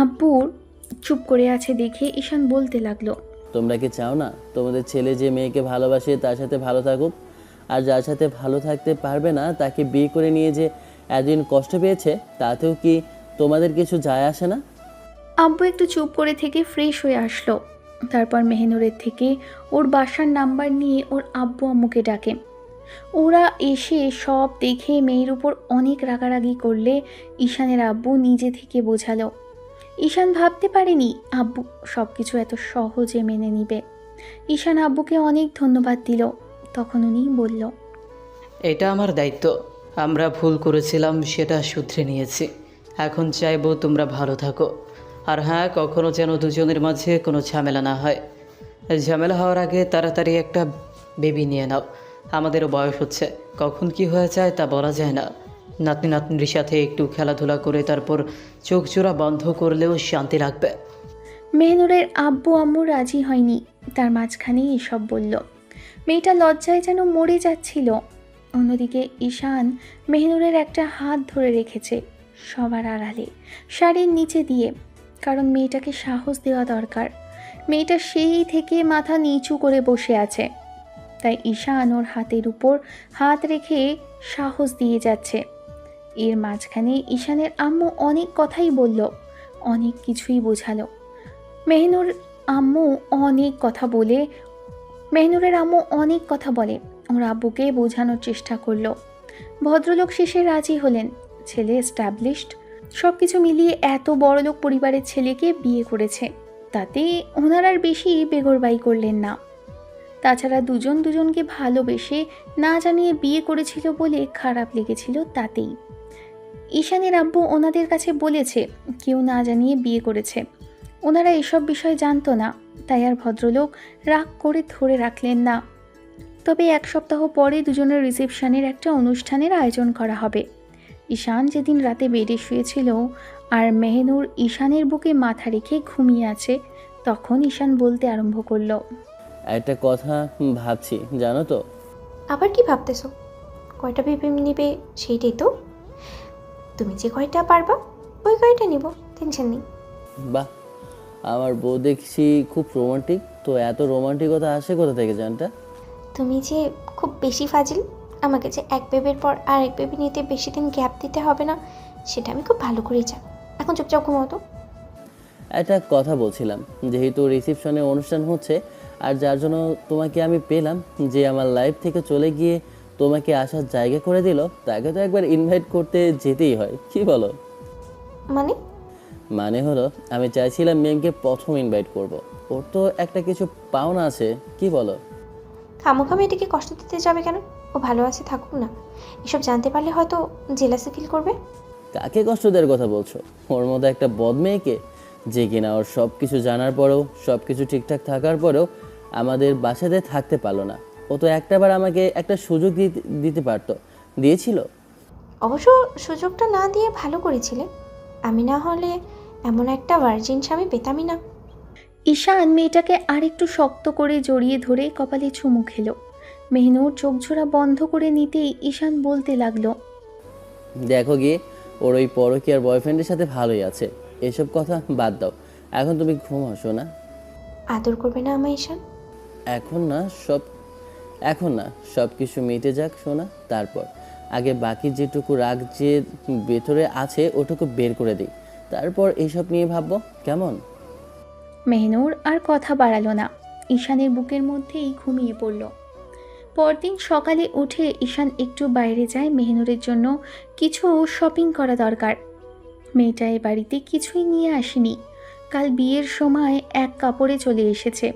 আব্বুর চুপ করে আছে দেখে ঈশান বলতে লাগলো, তোমরা কি চাও না তোমাদের ছেলে যে মেয়েকে ভালোবাসে তার সাথে ভালো থাকুক? আর যার সাথে ভালো থাকতে পারবে না তাকে বিয়ে করে নিয়ে যে এতদিন কষ্ট পেয়েছে, তাতেও কি তোমাদের কিছু যায় আসে না? আব্বু একটু চুপ করে থেকে ফ্রেশ হয়ে আসলো। তারপর মেহনুরের থেকে ওর বাসার নাম্বার নিয়ে ওর আব্বু আম্মুকে ডাকে। ওরা এসে সব দেখে মেয়ের উপর অনেক রাগারাগি করলে ঈশানের আব্বু নিজে থেকে বোঝালো। ঈশান ভাবতে পারেনি আব্বু সব কিছু এত সহজে মেনে নিবে। ঈশান আব্বুকে অনেক ধন্যবাদ দিল। তখন উনি বলল, এটা আমার দায়িত্ব, আমরা ভুল করেছিলাম, সেটা শুধরে নিয়েছি। এখন চাইবো তোমরা ভালো থাকো। আর হ্যাঁ, কখনো যেন দুজনের মাঝে কোনো ঝামেলা না হয়। ঝামেলা হওয়ার আগে তাড়াতাড়ি একটা বেবি নিয়ে নাও। আমাদেরও বয়স হচ্ছে, কখন কি হয়ে যায় তা বলা যায় না। নাতনি নাতনির সাথে একটু খেলাধুলা করে তারপর চোখ জোড়া বন্ধ করলেও শান্তি লাগবে। মেহনুরের আব্বু আম্মু রাজি হয়নি, তার মাঝখানেই এসব বলল। মেয়েটা লজ্জায় যেন মরে যাচ্ছিল। অন্যদিকে ঈশান মেহনুরের একটা হাত ধরে রেখেছে সবার আড়ালে, শাড়ির নিচে দিয়ে, কারণ মেয়েটাকে সাহস দেওয়া দরকার। মেয়েটা সেই থেকে মাথা নিচু করে বসে আছে, তাই ঈশান ওর হাতের উপর হাত রেখে সাহস দিয়ে যাচ্ছে। এর মাঝখানে ঈশানের আম্মু অনেক কথাই বলল, অনেক কিছুই বোঝালো। মেহনুর আম্মু অনেক কথা বলে মেহনুরের আম্মু অনেক কথা বলে ওর আব্বুকে বোঝানোর চেষ্টা করলো। ভদ্রলোক শেষে রাজি হলেন। ছেলে এস্টাবলিশড, সব কিছু মিলিয়ে এত বড়লোক পরিবারের ছেলেকে বিয়ে করেছে, তাতে ওনার আর বেশি বেগরবাই করলেন না। তাছাড়া দুজন দুজনকে ভালোবেসে না জানিয়ে বিয়ে করেছিল বলে খারাপ লেগেছিল তাতেই। ঈশানের আব্বু ওনাদের কাছে বলেছে কেউ না জানিয়ে বিয়ে করেছে, ওনারা এসব বিষয় জানতো না, তাই আর ভদ্রলোক রাগ করে ধরে রাখলেন না। তবে 1 সপ্তাহ পরে দুজনের রিসেপশনের একটা অনুষ্ঠানের আয়োজন করা হবে। ঈশান যেদিন রাতে বেডে শুয়েছিল আর মেহনুর ঈশানের বুকে মাথা রেখে ঘুমিয়ে আছে, তখন ঈশান বলতে আরম্ভ করলো। একটা কথা ভাবছি, জানো তো? আবার কি ভাবতেছো? কয়টা বেবি নিবে সেইটাই তো। তুমি যে কয়টা পারবা ওই কয়টা নিব, টেনশন নেই। বাহ, আমার বউ দেখছি খুব রোমান্টিক। তো এত রোমান্টিকতা আসে কোথা থেকে জানটা? তুমি যে খুব বেশি ফাজিল, আমাকে যে এক বেবির পর আর এক বেবি নিতে বেশি দিন গ্যাপ দিতে হবে না, সেটা আমি খুব ভালো করেই জানি। এখন চুপচাপ ঘুমাও তো। একটা কথা বলছিলাম, যেহেতু রিসেপশনে অনুষ্ঠান হচ্ছে আর যার জন্য তোমাকে আমি পেলাম, যে আমার লাইফ থেকে চলে গিয়ে তোমাকে আসার জায়গা করে দিল, তাকে তো একবার ইনভাইট করতে যেতেই হয়, কি বলো? মানে? মানে হলো, আমি চাইছিলাম মেমকে প্রথম ইনভাইট করব। ওর তো একটা কিছু পাওনা আছে, কি বলো? খামোখামো এটাকে কষ্ট দিতে যাবে কেন? ও ভালো আছে, থাকুক না। এসব জানতে পারলে হয়তো জেলাসি ফিল করবে। কাকে কষ্ট দেওয়ার কথা বলছো? ওর মতো একটা বদ মেয়েকে, যে কিনা ওর সব কিছু জানার পরেও, সব কিছু ঠিকঠাক থাকার পরেও আমাদের বাসাতে থাকতে পারলো না। ও তো একটাবার আমাকে একটা সুযোগ দিতে পারতো, দিয়েছিল? অবশ্য সুযোগটা না দিয়ে ভালো করেছিলে। আমি না হলে এমন একটা ভার্জিন স্বামী পেতামই না। ঈশান মেয়েটাকে আরেকটু শক্ত করে জড়িয়ে ধরে কপালে চুমু খেলো। মেহনুর চোখ ঝোড়া বন্ধ করে নিতেই ঈশান বলতে লাগলো। দেখো গিয়ে, ওর ওই পরকীয়ার বয়ফ্রেন্ডের সাথে ভালোই আছে। এসব কথা বাদ দাও, এখন তুমি ঘুমাও শোনা। আদর করবে না আমায় ঈশান? এখন না, সব কিছু মিটে যাক শোনা, তারপর। আগে বাকি যেটুকু রাগ যে ভেতরে আছে ওটুকু বের করে দিই, তারপর এইসব নিয়ে ভাববো, কেমন? মেহনুর আর কথা বাড়ালো না, ঈশানের বুকের মধ্যেই ঘুমিয়ে পড়ল। পরদিন সকালে উঠে ঈশান একটু বাইরে যায়, মেহনুরের জন্য কিছু শপিং করা দরকার। মেয়েটা এ বাড়িতে কিছুই নিয়ে আসেনি, কাল বিয়ের সময় এক কাপড়ে চলে এসেছে।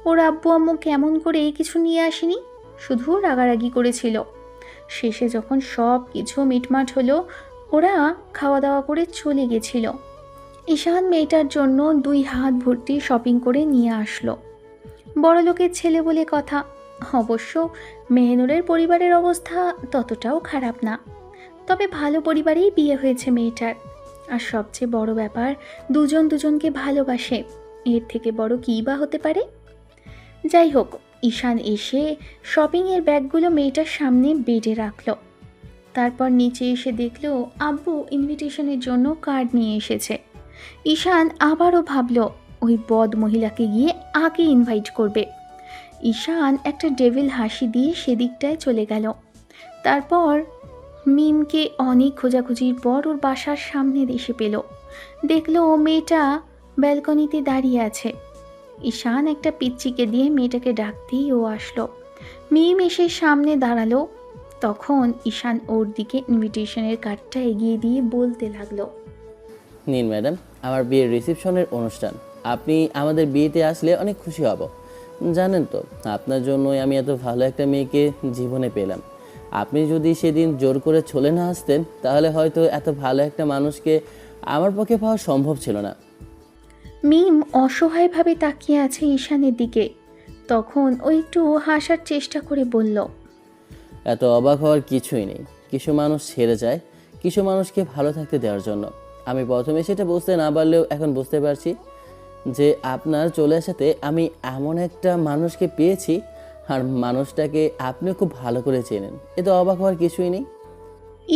ওর আব্বু আম্মু কেমন করে কিছু নিয়ে আসেনি, শুধু রাগারাগি করেছিল। শেষে যখন সব কিছু মিটমাট হলো, ওরা খাওয়া দাওয়া করে চলে গেছিল। ঈশান মেয়েটার জন্য 2 হাত ভর্তি শপিং করে নিয়ে আসলো। বড়লোকের ছেলে বলে কথা। অবশ্য মেহনুরের পরিবারের অবস্থা ততটাও খারাপ না, তবে ভালো পরিবারেই বিয়ে হয়েছে মেয়েটার। আর সবচেয়ে বড় ব্যাপার, দুজন দুজনকে ভালোবাসে। এর থেকে বড় কী বা হতে পারে? যাই হোক, ঈশান এসে শপিংয়ের ব্যাগগুলো মেয়েটার সামনে বেডে রাখলো। তারপর নিচে এসে দেখলো আব্বু ইনভিটেশনের জন্য কার্ড নিয়ে এসেছে। ঈশান আবারও ভাবলো ওই বদ মহিলাকে গিয়ে আগে ইনভাইট করবে। ঈশান একটা ডেভিল হাসি দিয়ে সেদিকটায় চলে গেল। তারপর মিমকে অনেক খোঁজাখুঁজির পর ওর বাসার সামনে এসে পেল। দেখলো ও মেয়েটা ব্যালকনিতে দাঁড়িয়ে আছে। ঈশান একটা পিচ্চিকে দিয়ে মেয়েটাকে ডাকতেই ও আসলো। মিম এসে সামনে দাঁড়ালো। তখন ঈশান ওর দিকে ইনভিটেশনের কার্ডটা এগিয়ে দিয়ে বলতে লাগলো। নিন ম্যাডাম, আমার বিয়ের রিসেপশনের অনুষ্ঠান। আপনি আমাদের বিয়েতে আসলে অনেক খুশি হব। জানেন তো, আপনার জন্যই আমি এত ভালো একটা মেয়েকে জীবনে পেলাম। আপনি যদি সেদিন জোর করে চলে না আসতেন তাহলে হয়তো এত ভালো একটা মানুষকে আমার পক্ষে পাওয়া সম্ভব ছিল না। মিম অসহায়ভাবে তাকিয়ে আছে ঈশানের দিকে। তখন ও একটু হাসার চেষ্টা করে বলল, এত অবাক হওয়ার কিছুই নেই। কিছু মানুষ ছেড়ে যায় কিছু মানুষকে ভালো থাকতে দেওয়ার জন্য। আমি প্রথমে সেটা বুঝতে না পারলেও এখন বুঝতে পারছি যে আপনার চলে আসাতে আমি এমন একটা মানুষকে পেয়েছি, আর মানুষটাকে আপনিও খুব ভালো করে চেনেন। এ তো অবাক হওয়ার কিছুই নেই।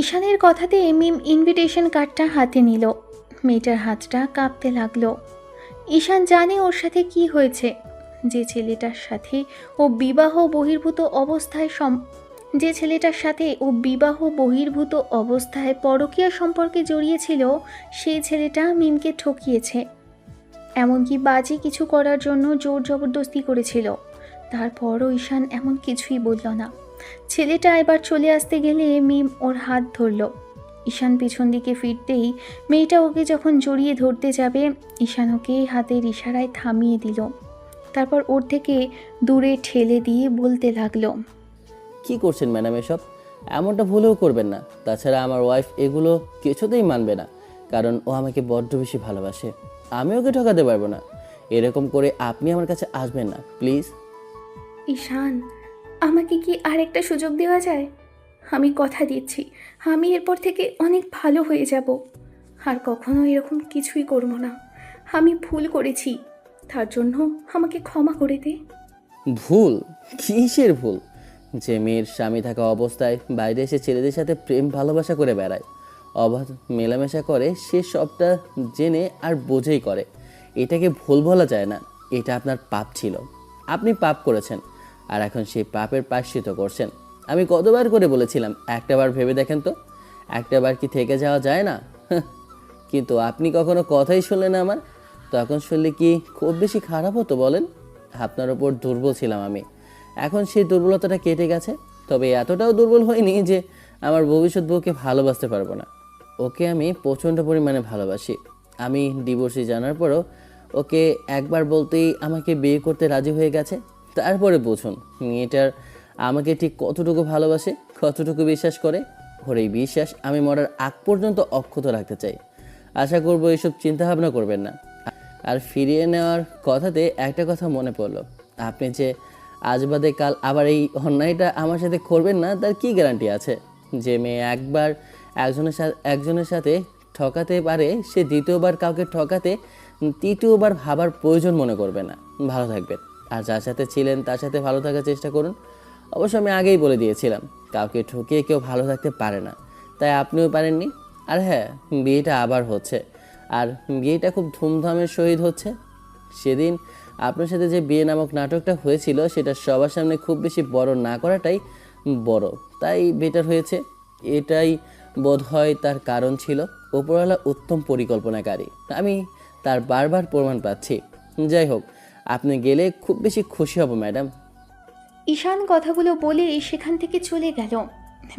ঈশানের কথাতে মিম ইনভিটেশন কার্ডটা হাতে নিল। মেয়েটার হাতটা কাঁপতে লাগলো। ঈশান জানে ওর সাথে কি হয়েছে। যে ছেলেটার সাথে ও বিবাহ বহির্ভূত অবস্থায় পরকীয়া সম্পর্কে জড়িয়েছিল, সেই ছেলেটা মিমকে ঠকিয়েছে। এমনকি বাজে কিছু করার জন্য জোর জবরদস্তি করেছিল। তারপরও ঈশান এমন কিছুই বলল না। ছেলেটা এবার চলে আসতে গেলে মিম ওর হাত ধরল। ঈশান পিছন দিকে ফিরতেই মেয়েটা ওকে যখন জড়িয়ে ধরতে যাবে, ঈশান ওকে হাতের ইশারায় থামিয়ে দিল। তারপর ওর থেকে দূরে ঠেলে দিয়ে বলতে লাগলো, কি করছেন ম্যাডাম এসব? এমনটা ভুলেও করবেন না। তাছাড়া আমার ওয়াইফ এগুলো কিছুতেই মানবে না, কারণ ও আমাকে বড্ড বেশি ভালোবাসে। আমি ওকে ঠকাতে পারবো না। এরকম করে আপনি আমার কাছে আসবেন না প্লিজ। ঈশান, আমাকে কি আরেকটা সুযোগ দেওয়া যায়? আমি কথা দিচ্ছি, আমি এরপর থেকে অনেক ভালো হয়ে যাব। আর কখনো এরকম কিছুই করব না। আমি ভুল করেছি, তার জন্য আমাকে ক্ষমা করে দে। ভুল? কিসের ভুল? যে মেয়ের স্বামী থাকা অবস্থায় বাইরে এসে ছেলেদের সাথে প্রেম ভালোবাসা করে বেড়ায়, অবাধ মেলামেশা করে, সে সবটা জেনে আর বোঝেই করে, এটাকে ভুল বলা যায় না। এটা আপনার পাপ ছিল। আপনি পাপ করেছেন, আর এখন সেই পাপের প্রায়শ্চিত্ত করছেন। আমি কতবার করে বলেছিলাম একটাবার ভেবে দেখেন তো, একটাবার কি থেকে যাওয়া যায় না? কিন্তু আপনি কখনো কথাই শুনলেন না আমার। তখন শুনলে কি খুব বেশি খারাপ হতো বলেন? আপনার ওপর দুর্বল ছিলাম আমি। এখন সেই দুর্বলতাটা কেটে গেছে, তবে এতটাও দুর্বল হয়নি যে আমার ভবিষ্যৎ বউকে ভালোবাসতে পারবো না। ওকে আমি প্রচণ্ড পরিমাণে ভালোবাসি। আমি ডিভোর্সি জানার পরও ওকে একবার বলতেই আমাকে বিয়ে করতে রাজি হয়ে গেছে। তারপরে বুঝুন মেয়েটার আমাকে ঠিক কতটুকু ভালোবাসে, কতটুকু বিশ্বাস করে। ওর এই বিশ্বাস আমি মরার আগ পর্যন্ত অক্ষত রাখতে চাই। আশা করবো এসব চিন্তাভাবনা করবেন না। আর ফিরিয়ে নেওয়ার কথাতে একটা কথা মনে পড়লো, আপনি যে আজ বাদে কাল আবার এই অন্যায়টা আমার সাথে করবেন না, তার কি গ্যারান্টি আছে? যে মেয়ে একবার একজনের সাথে ঠকাতে পারে, সে দ্বিতীয়বার কাউকে ঠকাতে তৃতীয়বার ভাবার প্রয়োজন মনে করবে না। ভালো থাকবেন, আর যার সাথে ছিলেন তার সাথে ভালো থাকার চেষ্টা করুন। অবশ্য আমি আগেই বলে দিয়েছিলাম কাউকে ঠকিয়ে কেউ ভালো থাকতে পারে না, তাই আপনিও পারেননি। আর হ্যাঁ, বিয়েটা আবার হচ্ছে, আর বিয়েটা খুব ধুমধামের সহিত হচ্ছে। সেদিন আপনার সাথে যে বিয়ে নামক নাটকটা হয়েছিল সেটা সবার সামনে খুব বেশি বড় না করাটাই বড়, তাই বেটার হয়েছে। এটাই বোধহয় তার কারণ ছিল। ওপরওয়ালা উত্তম পরিকল্পনাকারী, আমি তার বারবার প্রমাণ পাচ্ছি। যাই হোক, আপনি গেলে খুব বেশি খুশি হব ম্যাডাম। ঈশান কথাগুলো বলে সেখান থেকে চলে গেল।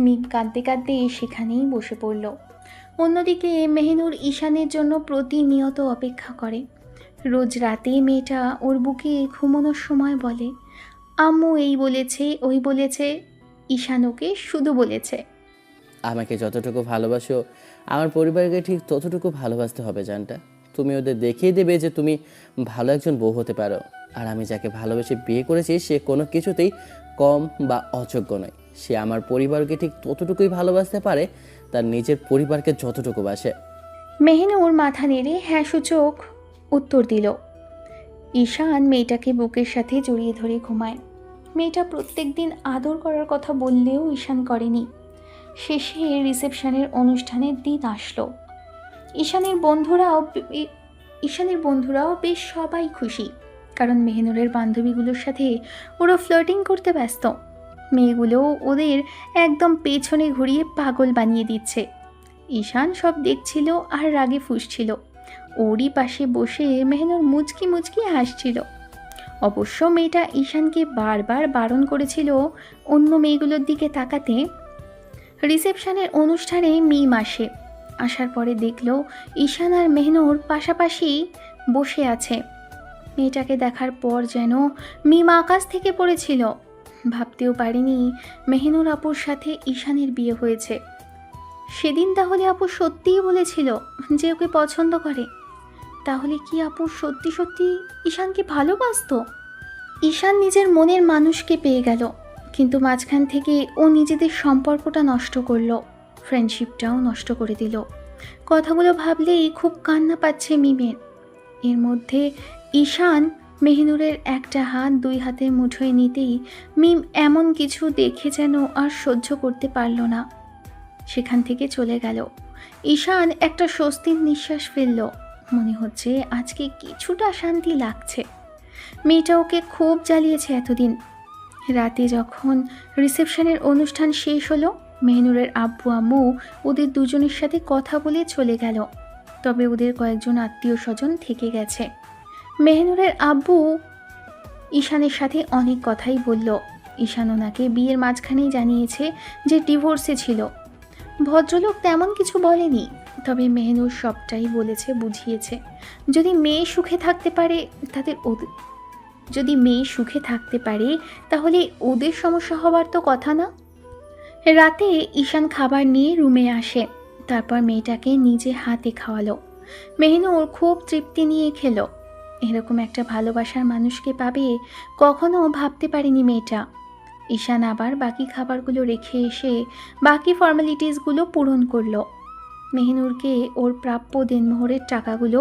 মিম কাঁদতে কাঁদতে সেখানেই বসে পড়ল। অন্যদিকে মেহনুর ঈশানের জন্য প্রতিনিয়ত অপেক্ষা করে। রোজ রাতে মেয়েটা ওর বুকে ঘুমানোর সময় বলে, আম্মু এই বলেছে, ওই বলেছে। ঈশান ওকে শুধু বলেছে, আমাকে যতটুকু ভালোবাসো আমার পরিবারকে ঠিক ততটুকু ভালোবাসতে হবে জানটা। তুমি ওদের দেখিয়ে দেবে যে তুমি ভালো একজন বউ হতে পারো। আর আমি যাকে ভালোবেসে বিয়ে করেছি সে কোনো কিছুতেই কম বা অযোগ্য নয়। সে আমার পরিবারকে ঠিক ততটুকুই ভালোবাসতে পারে তার নিজের পরিবারকে যতটুকু বাসে। মেহনুর মাথা নেড়ে হ্যাঁ সূচক উত্তর দিল। ঈশান মেয়েটাকে বুকের সাথে জড়িয়ে ধরে ঘুমায়। মেয়েটা প্রত্যেক দিন আদর করার কথা বললেও ঈশান করেনি। শেষে রিসেপশনের অনুষ্ঠানের দিন আসলো। ঈশানের বন্ধুরাও বেশ সবাই খুশি, কারণ মেহনুরের বান্ধবীগুলোর সাথে ওরা ফ্লার্টিং করতে ব্যস্ত। মেয়েগুলোও ওদের একদম পেছনে ঘুরিয়ে পাগল বানিয়ে দিচ্ছে। ঈশান সব দেখছিল আর রাগে ফুঁসছিল। ওরই পাশে বসে মেহনুর মুচকি মুচকি হাসছিল। অবশ্য মেয়েটা ঈশানকে বারবার বারণ করেছিল অন্য মেয়েগুলোর দিকে তাকাতে। রিসেপশনের অনুষ্ঠানে মিম আসার পরে দেখলো ঈশান আর মেহনুর পাশাপাশি বসে আছে। মেয়েটাকে দেখার পর যেন মিম আকাশ থেকে পড়েছিল। ভাবতেও পারিনি মেহিনুর আপুর সাথে ঈশানের বিয়ে হয়েছে। সেদিন তাহলে আপু সত্যিই বলেছিল যে ওকে পছন্দ করে। তাহলে কি আপু সত্যি সত্যি ঈশানকে ভালোবাসতো? ঈশান নিজের মনের মানুষকে পেয়ে গেল, কিন্তু মাঝখান থেকে ও নিজেদের সম্পর্কটা নষ্ট করলো, ফ্রেন্ডশিপটাও নষ্ট করে দিল। কথাগুলো ভাবলেই খুব কান্না পাচ্ছে মিমের। এর মধ্যে ঈশান মেহিনুরের একটা হাত দুই হাতের মুঠোয় নিতেই মিম এমন কিছু দেখে যেন আর সহ্য করতে পারল না, সেখান থেকে চলে গেল। ঈশান একটা স্বস্তির নিঃশ্বাস ফেলল, মনে হচ্ছে আজকে কিছুটা শান্তি লাগছে। মেয়েটা ওকে খুব জ্বালিয়েছে এতদিন। রাতে যখন রিসেপশনের অনুষ্ঠান শেষ হলো, মেহনুরের আব্বু আম্মু ওদের দুজনের সাথে কথা বলে চলে গেল, তবে ওদের কয়েকজন আত্মীয় স্বজন থেকে গেছে। মেহনুরের আব্বু ঈশানের সাথে অনেক কথাই বলল। ঈশান ওনাকে বিয়ের মাঝখানেই জানিয়েছে যে ডিভোর্সে ছিল। ভদ্রলোক তেমন কিছু বলেনি, তবে মেহনুর সবটাই বলেছে, বুঝিয়েছে। যদি মেয়ে সুখে থাকতে পারে তাহলে ওদের সমস্যা হবার তো কথা না। রাতে ঈশান খাবার নিয়ে রুমে আসে, তারপর মেয়েটাকে নিজে হাতে খাওয়ালো। মেহনুর খুব তৃপ্তি নিয়ে খেলো। এরকম একটা ভালোবাসার মানুষকে পাবে কখনো ভাবতে পারেনি মেয়েটা। ঈশান আবার বাকি খাবারগুলো রেখে এসে বাকি ফর্মালিটিসগুলো পূরণ করলো। মেহনুরকে ওর প্রাপ্য দেনমোহরের টাকাগুলো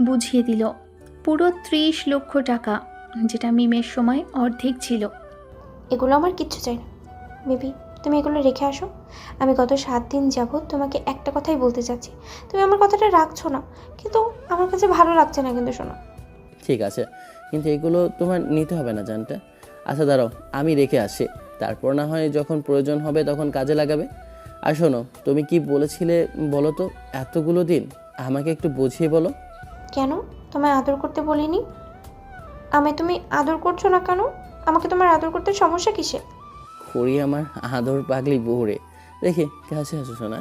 বুঝিয়ে দিল, পুরো 30 লক্ষ টাকা, যেটা মিমের সময় অর্ধেক ছিল। এগুলো আমার কিচ্ছু চাই না বেবি, তুমি এগুলো রেখে আসো। আমি গত 7 দিন যাবৎ তোমাকে একটা কথাই বলতে চাচ্ছি, তুমি আমার কথাটা রাখছো না, কিন্তু আমার কাছে ভালো লাগছে না কিন্তু শোনো। ঠিক আছে, কিন্তু এগুলো তোমার নিতে হবে না জানটা। আচ্ছা দাঁড়াও, আমি রেখে আসি, তারপর না হয় যখন প্রয়োজন হবে তখন কাজে লাগাবে। আর শোনো, তুমি কি বলেছিলে বলো তো এতগুলো দিন? আমাকে একটু বুঝিয়ে বলো। কেন তোমায় আদর করতে বলিনি? আমায় তুমি আদর করছো না কেন? আমাকে তোমার আদর করতে সমস্যা কিসে? করি আমার আদর পাগলি বউরে। দেখি কাছে আসো শোনা।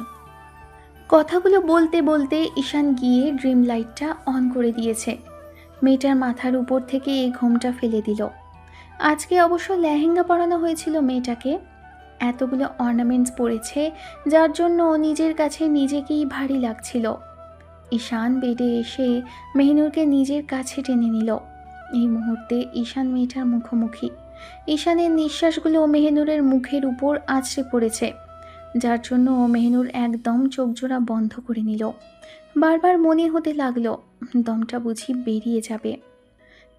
কথাগুলো বলতে বলতে ঈশান গিয়ে ড্রিম লাইটটা অন করে দিয়েছে। মেয়েটার মাথার উপর থেকে এই ঘোমটা ফেলে দিল। আজকে অবশ্য লেহেঙ্গা পরানো হয়েছিল মেয়েটাকে। এতগুলো অর্নামেন্টস পরেছে, যার জন্য নিজের কাছে নিজেকেই ভারী লাগছিল। ঈশান বেডে এসে মেহনুরকে নিজের কাছে টেনে নিল। এই মুহূর্তে ঈশান মেয়েটার মুখোমুখি। ঈশানের নিঃশ্বাসগুলো মেহনুরের মুখের উপর আছড়ে পড়েছে, যার জন্য মেহনুর একদম চোখজোড়া বন্ধ করে নিল। বারবার মনে হতে লাগলো দমটা বুঝি বেরিয়ে যাবে।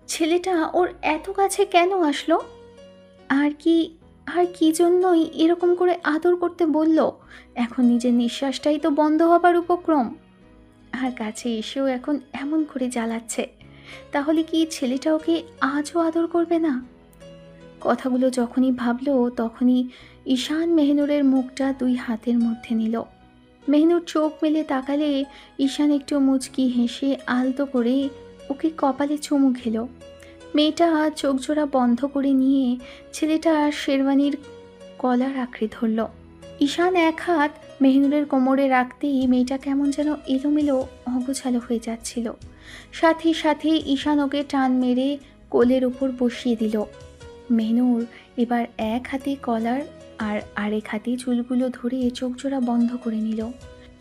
ছেলেটা ওর এত কাছে কেন আসলো? আর কি জন্যই এরকম করে আদর করতে বলল? এখন নিজের নিঃশ্বাসটাই তো বন্ধ হবার উপক্রম, আর কাছে এসেও এখন এমন করে জ্বালাচ্ছে। তাহলে কি ছেলেটা ওকে আজও আদর করবে না? কথাগুলো যখনই ভাবলো তখনই ঈশান মেহনুরের মুখটা 2 হাতের মধ্যে নিল। মেহনুর চোখ মেলে তাকালে ঈশান একটু মুচকি হেসে আলতো করে ওকে কপালে চুমু খেলো। মেয়েটা চোখ জোড়া বন্ধ করে নিয়ে ছেলেটা শেরওয়ানির কলার আঁকড়ে ধরল। ঈশান এক হাত মেহনুরের কোমরে রাখতেই মেয়েটা কেমন যেন এলোমেলো অগোছালো হয়ে যাচ্ছিল। সাথে সাথে ঈশান ওকে টান মেরে কোলের উপর বসিয়ে দিল। মেহনুর এবার এক হাতে কলার আর আরেক হাতে চুলগুলো ধরে চোখ জোড়া বন্ধ করে নিল।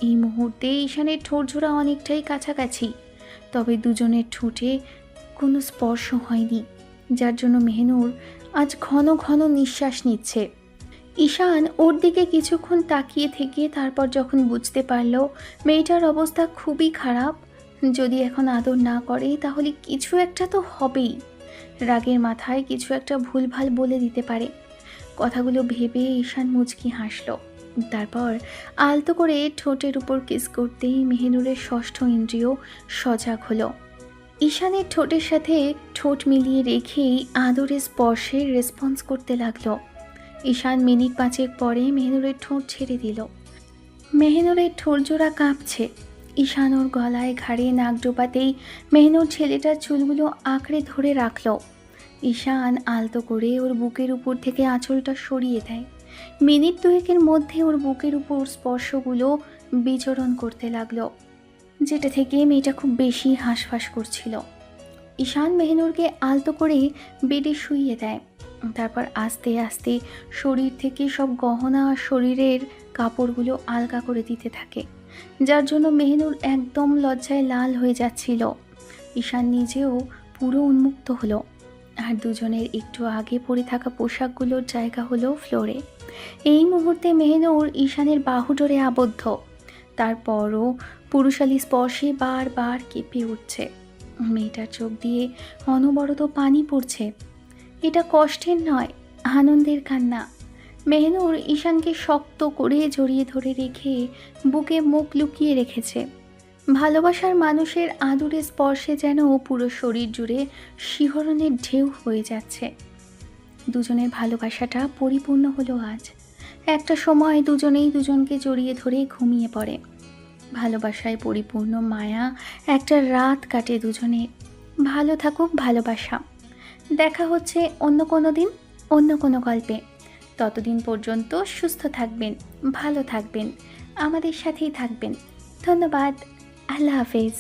এই মুহূর্তে ঈশানের ঠোঁট জোড়া অনেকটাই কাছাকাছি, তবে দুজনের ঠোঁটে কোনো স্পর্শ হয়নি, যার জন্য মেহনুর আজ ঘন ঘন নিঃশ্বাস নিচ্ছে। ঈশান ওর দিকে কিছুক্ষণ তাকিয়ে থেকে তারপর যখন বুঝতে পারল মেয়েটার অবস্থা খুবই খারাপ, যদি এখন আদর না করে তাহলে কিছু একটা তো হবেই। রাগের মাথায় কিছু একটা ভুলভাল বলে দিতে পারে। কথাগুলো ভেবে ঈশান মুচকি হাসল। তারপর আলতো করে ঠোঁটের উপর কিস করতেই মেহনুরের ষষ্ঠ ইন্দ্রিয় সজাগ হলো। ঈশানের ঠোঁটের সাথে ঠোঁট মিলিয়ে রেখেই আদরের স্পর্শের রেসপন্স করতে লাগলো। ঈশান মিনিট 5 পরে মেহনুরের ঠোঁট ছেড়ে দিল। মেহনুরের ঠোঁট জোড়া কাঁপছে। ঈশান ওর গলায় ঘাড়ে নাক ডোবাতেই মেহনুর ছেলেটার চুলগুলো আঁকড়ে ধরে রাখল। ঈশান আলতো করে ওর বুকের উপর থেকে আঁচলটা সরিয়ে দেয়। মিনিট 2 মধ্যে ওর বুকের উপর স্পর্শগুলো বিচরণ করতে লাগলো, যেটা থেকে মেয়েটা খুব বেশি হাঁসফাঁস করছিল। ঈশান মেহনুরকে আলতো করে বেডে শুইয়ে দেয়। তারপর আস্তে আস্তে শরীর থেকে সব গহনা আর শরীরের কাপড়গুলো আলগা করে দিতে থাকে, যার জন্য মেহনুর একদম লজ্জায় লাল হয়ে যাচ্ছিল। ঈশান নিজেও পুরো উন্মুক্ত হলো, আর দুজনের একটু আগে পরে থাকা পোশাকগুলোর জায়গা হলো ফ্লোরে। এই মুহূর্তে মেহনুর ঈশানের বাহু ডোরে আবদ্ধ, তারপরও পুরুষালী স্পর্শে বারবার কেঁপে উঠছে। মেয়েটার চোখ দিয়ে অনবরত পানি পড়ছে। এটা কষ্টের নয়, আনন্দের কান্না। মেহনুর ঈশানকে শক্ত করে জড়িয়ে ধরে রেখে বুকে মুখ লুকিয়ে রেখেছে। ভালোবাসার মানুষের আদুরে স্পর্শে যেন পুরো শরীর জুড়ে শিহরণের ঢেউ হয়ে যাচ্ছে। দুজনের ভালোবাসাটা পরিপূর্ণ হলো আজ। একটা সময় দুজনেই দুজনকে জড়িয়ে ধরে ঘুমিয়ে পড়ে। ভালোবাসায় পরিপূর্ণ মায়া একটা রাত কাটে দুজনে। ভালো থাকুক ভালোবাসা। দেখা হচ্ছে অন্য কোনো দিন, অন্য কোনো গল্পে। ততদিন পর্যন্ত সুস্থ থাকবেন, ভালো থাকবেন, আমাদের সাথেই থাকবেন। ধন্যবাদ। আল্লাহ হাফেজ।